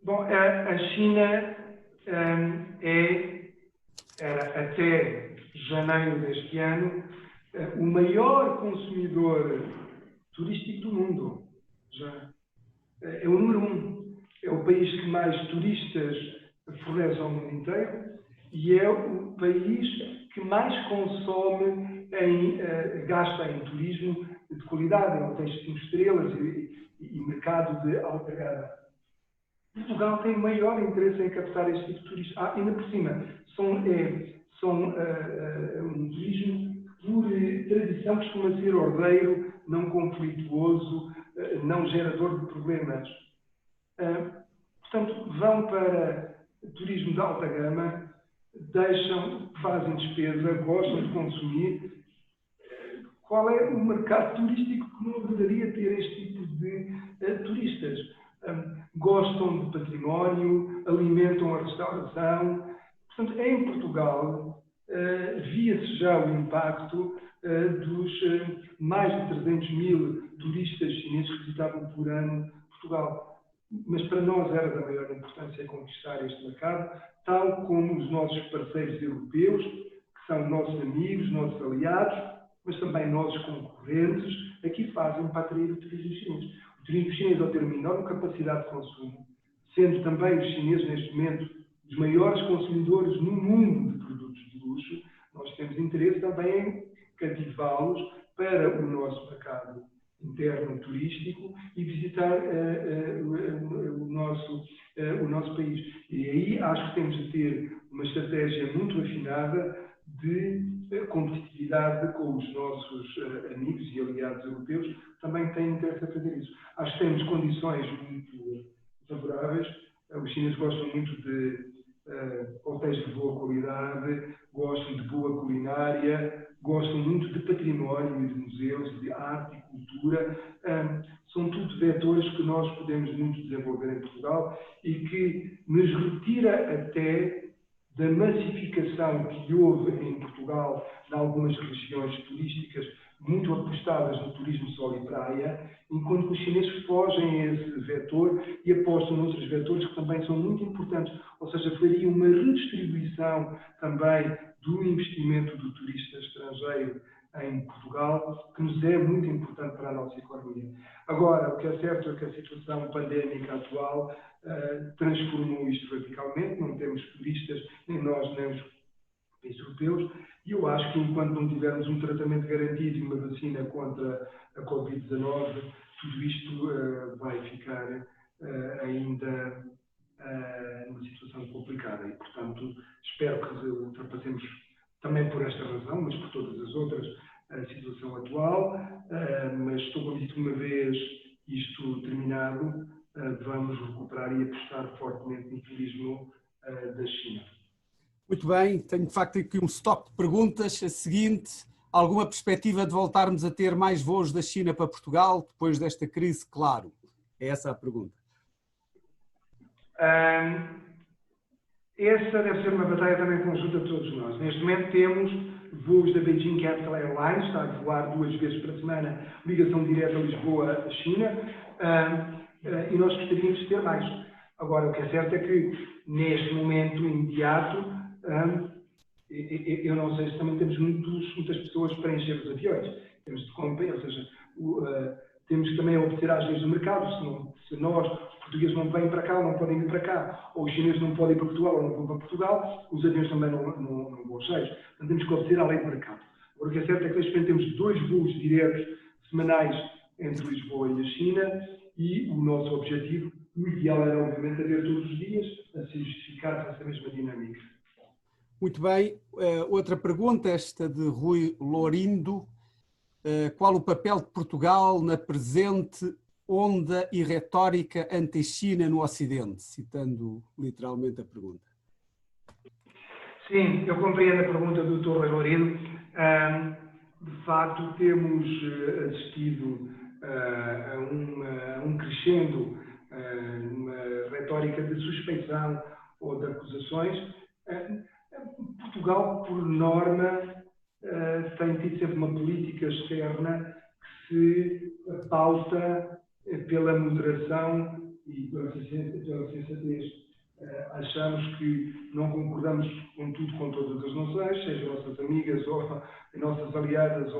Bom, a China era até janeiro deste ano o maior consumidor turístico do mundo. Já é o número 1. É o país que mais turistas fornece ao mundo inteiro e é o país que mais consome gasta em turismo de qualidade, em hotéis de 5 estrelas e mercado de alta gama. Portugal tem maior interesse em captar este tipo de turismo. Ainda por cima, são um turismo por tradição costuma ser ordeiro não conflituoso, não gerador de problemas. Portanto, vão para turismo de alta gama, fazem despesa, gostam de consumir. Qual é o mercado turístico que não deveria ter este tipo de turistas? Gostam de património, alimentam a restauração. Portanto, em Portugal, via-se já o impacto dos mais de 300 mil turistas chineses que visitavam por ano Portugal. Mas para nós era da maior importância conquistar este mercado, tal como os nossos parceiros europeus, que são nossos amigos, nossos aliados, mas também nossos concorrentes, aqui fazem para atrair o turismo chinês. O turismo chinês, ao ter uma enorme capacidade de consumo, sendo também os chineses, neste momento, os maiores consumidores no mundo de produtos de luxo, nós temos interesse também em cativá-los para o nosso mercado interno turístico e visitar o nosso país. E aí acho que temos de ter uma estratégia muito afinada de competitividade com os nossos amigos e aliados europeus, que também têm interesse a fazer isso. Acho que temos condições muito favoráveis. Os chineses gostam muito de hotéis de boa qualidade, gostam de boa culinária, gostam muito de património e de museus, de arte e cultura. São tudo vetores que nós podemos muito desenvolver em Portugal e que nos retira até da massificação que houve em Portugal, em algumas regiões turísticas, muito apostadas no turismo sol e praia, enquanto os chineses fogem a esse vetor e apostam noutros vetores que também são muito importantes, ou seja, faria uma redistribuição também do investimento do turista estrangeiro em Portugal, que nos é muito importante para a nossa economia. Agora, o que é certo é que a situação pandémica atual transformou isto radicalmente, não temos turistas, nem nós, nem os países europeus, e eu acho que enquanto não tivermos um tratamento garantido e uma vacina contra a Covid-19, tudo isto vai ficar ainda numa situação complicada. E, portanto, espero que ultrapassemos também por esta razão, mas por todas as outras, a situação atual. Mas estou convicto que uma vez isto terminado, vamos recuperar e apostar fortemente no turismo da China. Muito bem, tenho de facto aqui um stop de perguntas. A seguinte, alguma perspectiva de voltarmos a ter mais voos da China para Portugal depois desta crise? Claro, é essa a pergunta. Essa deve ser uma batalha também conjunta de todos nós. Neste momento temos voos da Beijing Capital Airlines, está a voar 2 vezes por semana, ligação direta a Lisboa, China, e nós gostaríamos de ter mais. Agora, o que é certo é que, neste momento imediato, eu não sei se também temos muitas pessoas para encher os aviões. Temos de comprar, ou seja, temos que também obter as leis do mercado. Se nós, os portugueses, não vêm para cá, ou não podem ir para cá, ou os chineses não podem ir para Portugal, ou não vão para Portugal, os aviões também não vão cheios. Portanto, temos que obter a lei do mercado. Agora, o que é certo é que, neste momento, temos 2 voos diretos semanais entre Lisboa e a China, e o nosso objetivo, o ideal era, obviamente, haver todos os dias, a se justificar essa mesma dinâmica. Muito bem. Outra pergunta, esta de Rui Lorindo. Qual o papel de Portugal na presente onda e retórica anti-China no Ocidente? Citando literalmente a pergunta. Sim, eu compreendo a pergunta do Dr. Rui Lorindo. De facto, temos assistido a um crescendo, uma retórica de suspeição ou de acusações. Portugal, por norma, tem tido sempre uma política externa que se pauta pela moderação e pela sensatez. Achamos que não concordamos com tudo, com todas as nações, sejam nossas amigas ou nossas aliadas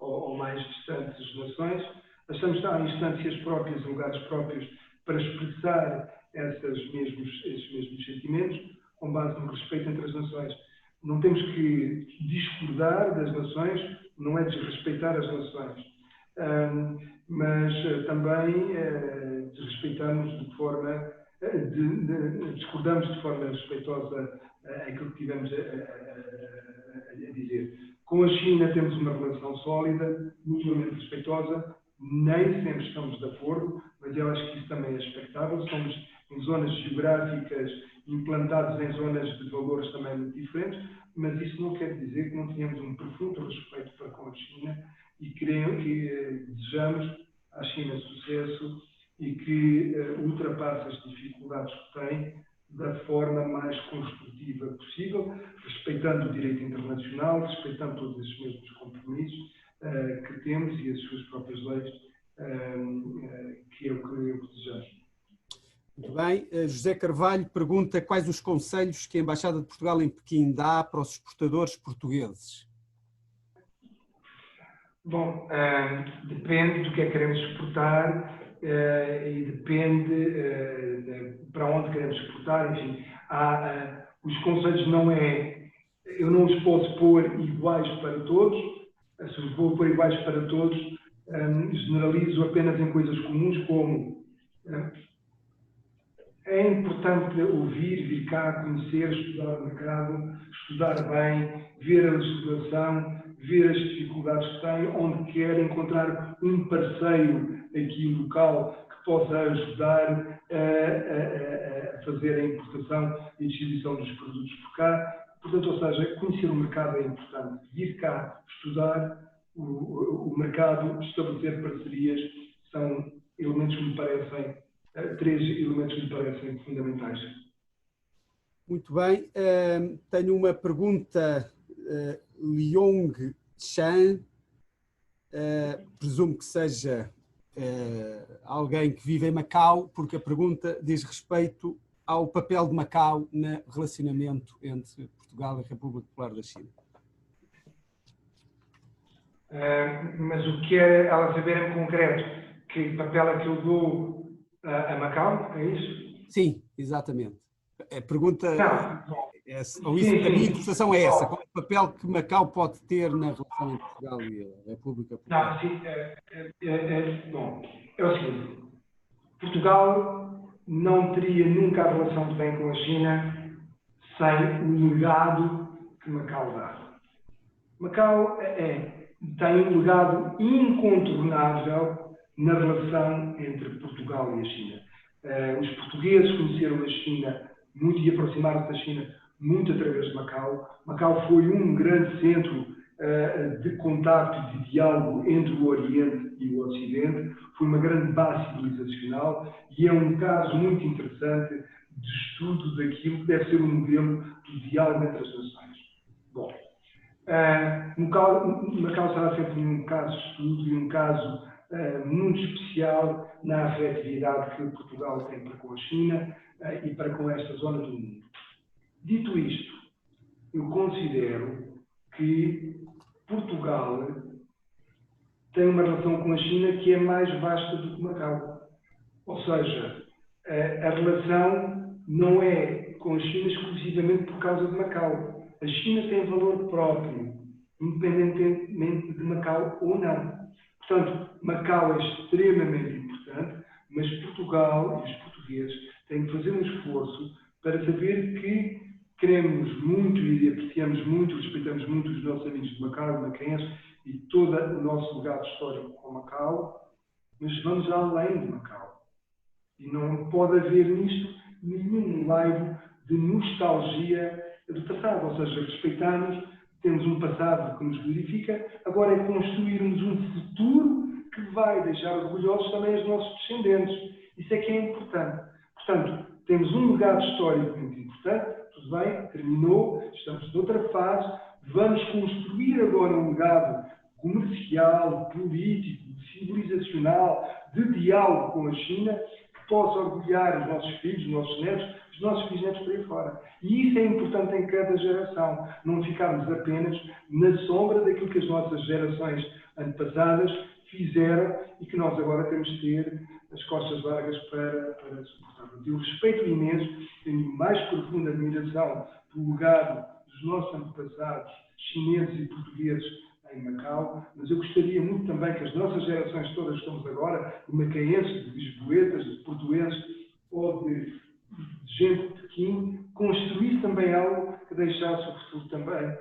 ou mais distantes nações. Achamos que há instâncias próprias, lugares próprios para expressar esses mesmos sentimentos com base no respeito entre as nações. Não temos que discordar das nações, não é desrespeitar as nações, mas também desrespeitamos de forma, discordamos de forma respeitosa aquilo que tivemos a dizer. Com a China temos uma relação sólida, mutuamente respeitosa, nem sempre estamos de acordo, mas eu acho que isso também é expectável. Somos em zonas geográficas implantados em zonas de valores também muito diferentes, mas isso não quer dizer que não tenhamos um profundo respeito para com a China e que desejamos à China sucesso e que ultrapasse as dificuldades que tem da forma mais construtiva possível, respeitando o direito internacional, respeitando todos esses mesmos compromissos que temos e as suas próprias leis, que é o que desejamos. Muito bem. José Carvalho pergunta quais os conselhos que a Embaixada de Portugal em Pequim dá para os exportadores portugueses. Bom, depende do que é que queremos exportar e depende para onde queremos exportar. Enfim, os conselhos não é... Eu não os posso pôr iguais para todos. Se os vou pôr iguais para todos, generalizo apenas em coisas comuns, como é importante ouvir, vir cá, conhecer, estudar o mercado, estudar bem, ver a legislação, ver as dificuldades que tem, onde quer encontrar um parceiro aqui local que possa ajudar a fazer a importação e distribuição dos produtos por cá. Portanto, ou seja, conhecer o mercado é importante. Vir cá, estudar o mercado, estabelecer parcerias, são elementos que me parecem, três elementos que me parecem fundamentais. Muito bem. Tenho uma pergunta, Leong Chan, presumo que seja alguém que vive em Macau, porque a pergunta diz respeito ao papel de Macau no relacionamento entre Portugal e a República Popular da China. Mas o que é ela saber em concreto? Que papel é que eu dou a Macau? É isso? Sim, exatamente. A pergunta, não. A minha interpretação é essa. Qual é o papel que Macau pode ter na relação entre Portugal e a República Popular? Não, sim, bom, é o seguinte. Portugal não teria nunca a relação de bem com a China sem o legado que Macau dá. Macau tem um legado incontornável na relação entre Portugal e a China. Os portugueses conheceram a China muito e aproximaram-se da China muito através de Macau. Macau foi um grande centro de contacto, de diálogo entre o Oriente e o Ocidente. Foi uma grande base civilizacional e é um caso muito interessante de estudo daquilo que deve ser um modelo de diálogo entre as nações. Bom, Macau será sempre um caso de estudo e um caso muito especial na afetividade que Portugal tem para com a China e para com esta zona do mundo. Dito isto, eu considero que Portugal tem uma relação com a China que é mais vasta do que Macau. Ou seja, a relação não é com a China exclusivamente por causa de Macau. A China tem valor próprio, independentemente de Macau ou não. Portanto, Macau é extremamente importante, mas Portugal e os portugueses têm que fazer um esforço para saber que queremos muito e apreciamos muito, respeitamos muito os nossos amigos de Macau, macaenses e todo o nosso legado histórico com Macau, mas vamos além de Macau. E não pode haver nisto nenhum laivo de nostalgia do passado, ou seja, respeitamos, temos um passado que nos glorifica, agora é construirmos um futuro que vai deixar orgulhosos também os nossos descendentes. Isso é que é importante. Portanto, temos um legado histórico muito importante, tudo bem, terminou, estamos noutra fase, vamos construir agora um legado comercial, político, civilizacional, de diálogo com a China, que possa orgulhar os nossos filhos, os nossos netos, os nossos bisnetos por aí fora. E isso é importante em cada geração, não ficarmos apenas na sombra daquilo que as nossas gerações antepassadas fizeram e que nós agora temos de ter as costas largas para suportar. Eu respeito imenso, tenho mais profunda admiração pelo legado dos nossos antepassados chineses e portugueses em Macau, mas eu gostaria muito também que as nossas gerações todas que estamos agora, de macaenses, de lisboetas, de portuenses ou de gente de Pequim, construísse também algo que deixasse o futuro também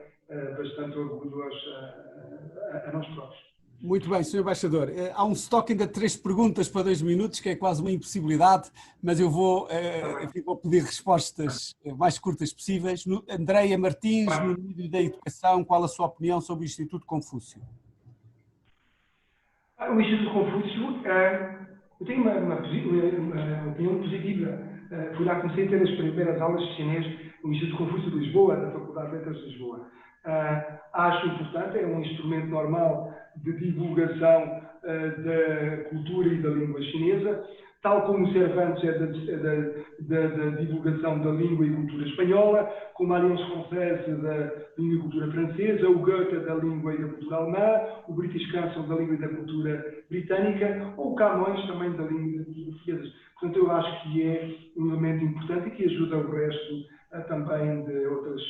bastante orgulho a nós próprios. Muito bem, Sr. Embaixador. Há um estoque ainda de 3 perguntas para 2 minutos, que é quase uma impossibilidade, mas eu vou pedir respostas mais curtas possíveis. Andreia Martins, no nível da educação, qual a sua opinião sobre o Instituto Confúcio? O Instituto Confúcio, eu tenho uma opinião positiva. Fui lá, comecei a ter as primeiras aulas de chinês no Instituto Confúcio de Lisboa, da Faculdade de Letras de Lisboa. Acho importante, é um instrumento normal de divulgação da cultura e da língua chinesa, tal como o Cervantes é da divulgação da língua e cultura espanhola, como a Alliance Française da língua e cultura francesa, o Goethe da língua e da cultura alemã, o British Council da língua e da cultura britânica, ou o Camões também da língua e da cultura portuguesa. Portanto, eu acho que é um elemento importante e que ajuda o resto também de outras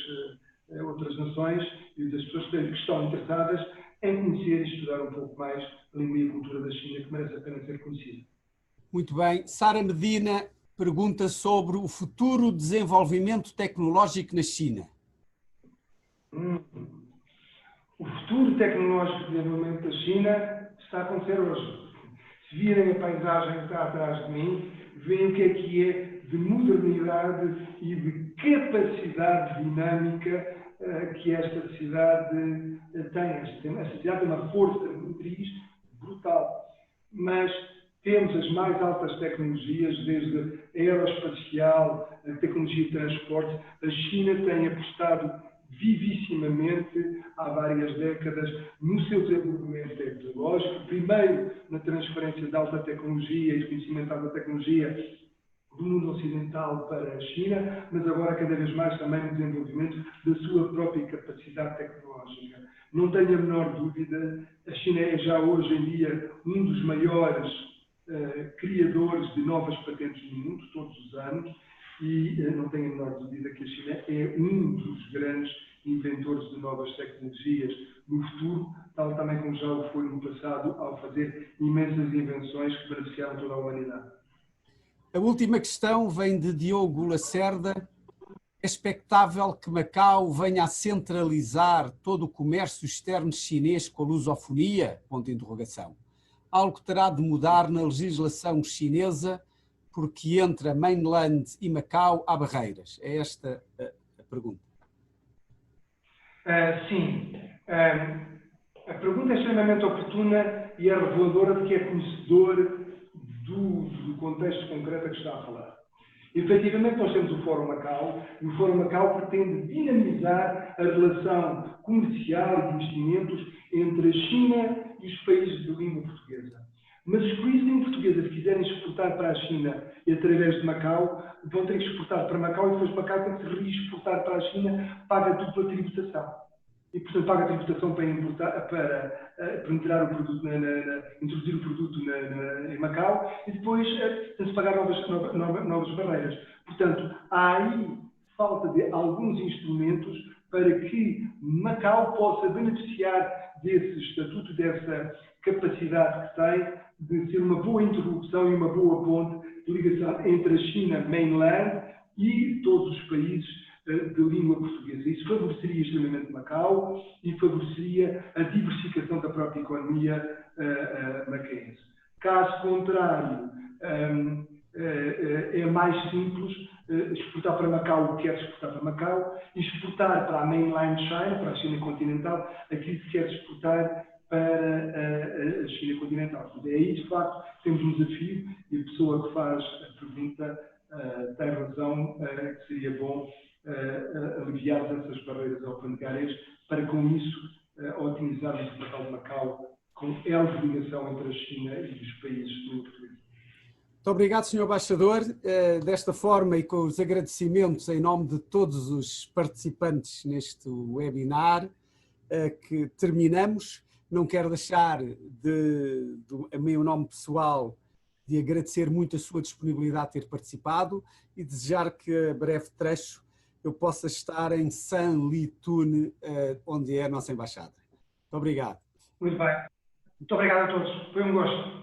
nações e das pessoas que estão interessadas em conhecer e estudar um pouco mais a língua e a cultura da China, que merece a pena ser conhecida. Muito bem. Sara Medina pergunta sobre o futuro desenvolvimento tecnológico na China. O futuro tecnológico de desenvolvimento da China está a acontecer hoje. Se virem a paisagem que está atrás de mim, veem o que é de modernidade e de capacidade dinâmica que esta cidade tem. Esta cidade tem uma força motriz brutal, mas temos as mais altas tecnologias, desde a aeroespacial, a tecnologia de transporte. A China tem apostado vivissimamente há várias décadas no seu desenvolvimento tecnológico, primeiro na transferência de alta tecnologia e conhecimento de alta tecnologia do mundo ocidental para a China, mas agora cada vez mais também no desenvolvimento da sua própria capacidade tecnológica. Não tenho a menor dúvida, a China é já hoje em dia um dos maiores criadores de novas patentes no mundo, todos os anos, e não tenho a menor dúvida que a China é um dos grandes inventores de novas tecnologias no futuro, tal também como já o foi no passado, ao fazer imensas invenções que beneficiaram toda a humanidade. A última questão vem de Diogo Lacerda. É expectável que Macau venha a centralizar todo o comércio externo chinês com a lusofonia? Ponto de interrogação. Algo terá de mudar na legislação chinesa porque entre a mainland e Macau há barreiras? É esta a pergunta. Sim. A pergunta é extremamente oportuna e é reveladora de que é conhecedor do contexto concreto a que está a falar. Efetivamente, nós temos o Fórum Macau, e o Fórum Macau pretende dinamizar a relação comercial e de investimentos entre a China e os países de língua portuguesa. Mas os países de língua portuguesa, se quiserem exportar para a China e através de Macau, vão ter que exportar para Macau e depois Macau tem que se reexportar para a China, paga dupla tributação. E, portanto, paga a tributação para entrar o produto, introduzir o produto em Macau e depois tem-se pagar novas barreiras. Portanto, há aí falta de alguns instrumentos para que Macau possa beneficiar desse estatuto, dessa capacidade que tem de ser uma boa interlocução e uma boa ponte de ligação entre a China mainland e todos os países de língua portuguesa. Isso favoreceria extremamente Macau e favoreceria a diversificação da própria economia macaense. Caso contrário, é mais simples exportar para Macau o que quer exportar para Macau e exportar para a mainland China, para a China continental, aquilo que quer exportar para a China continental. É aí, de facto, temos um desafio e a pessoa que faz a pergunta tem razão que seria bom aliviar essas barreiras alfandegárias para, com isso, otimizarmos o papel de Macau com elos de ligação entre a China e os países do português. Muito obrigado, Sr. Embaixador. Desta forma e com os agradecimentos em nome de todos os participantes neste webinar que terminamos, não quero deixar a meu nome pessoal de agradecer muito a sua disponibilidade de ter participado e desejar que a breve trecho eu possa estar em Sanlitun, onde é a nossa embaixada. Muito obrigado. Muito bem. Muito obrigado a todos. Foi um gosto.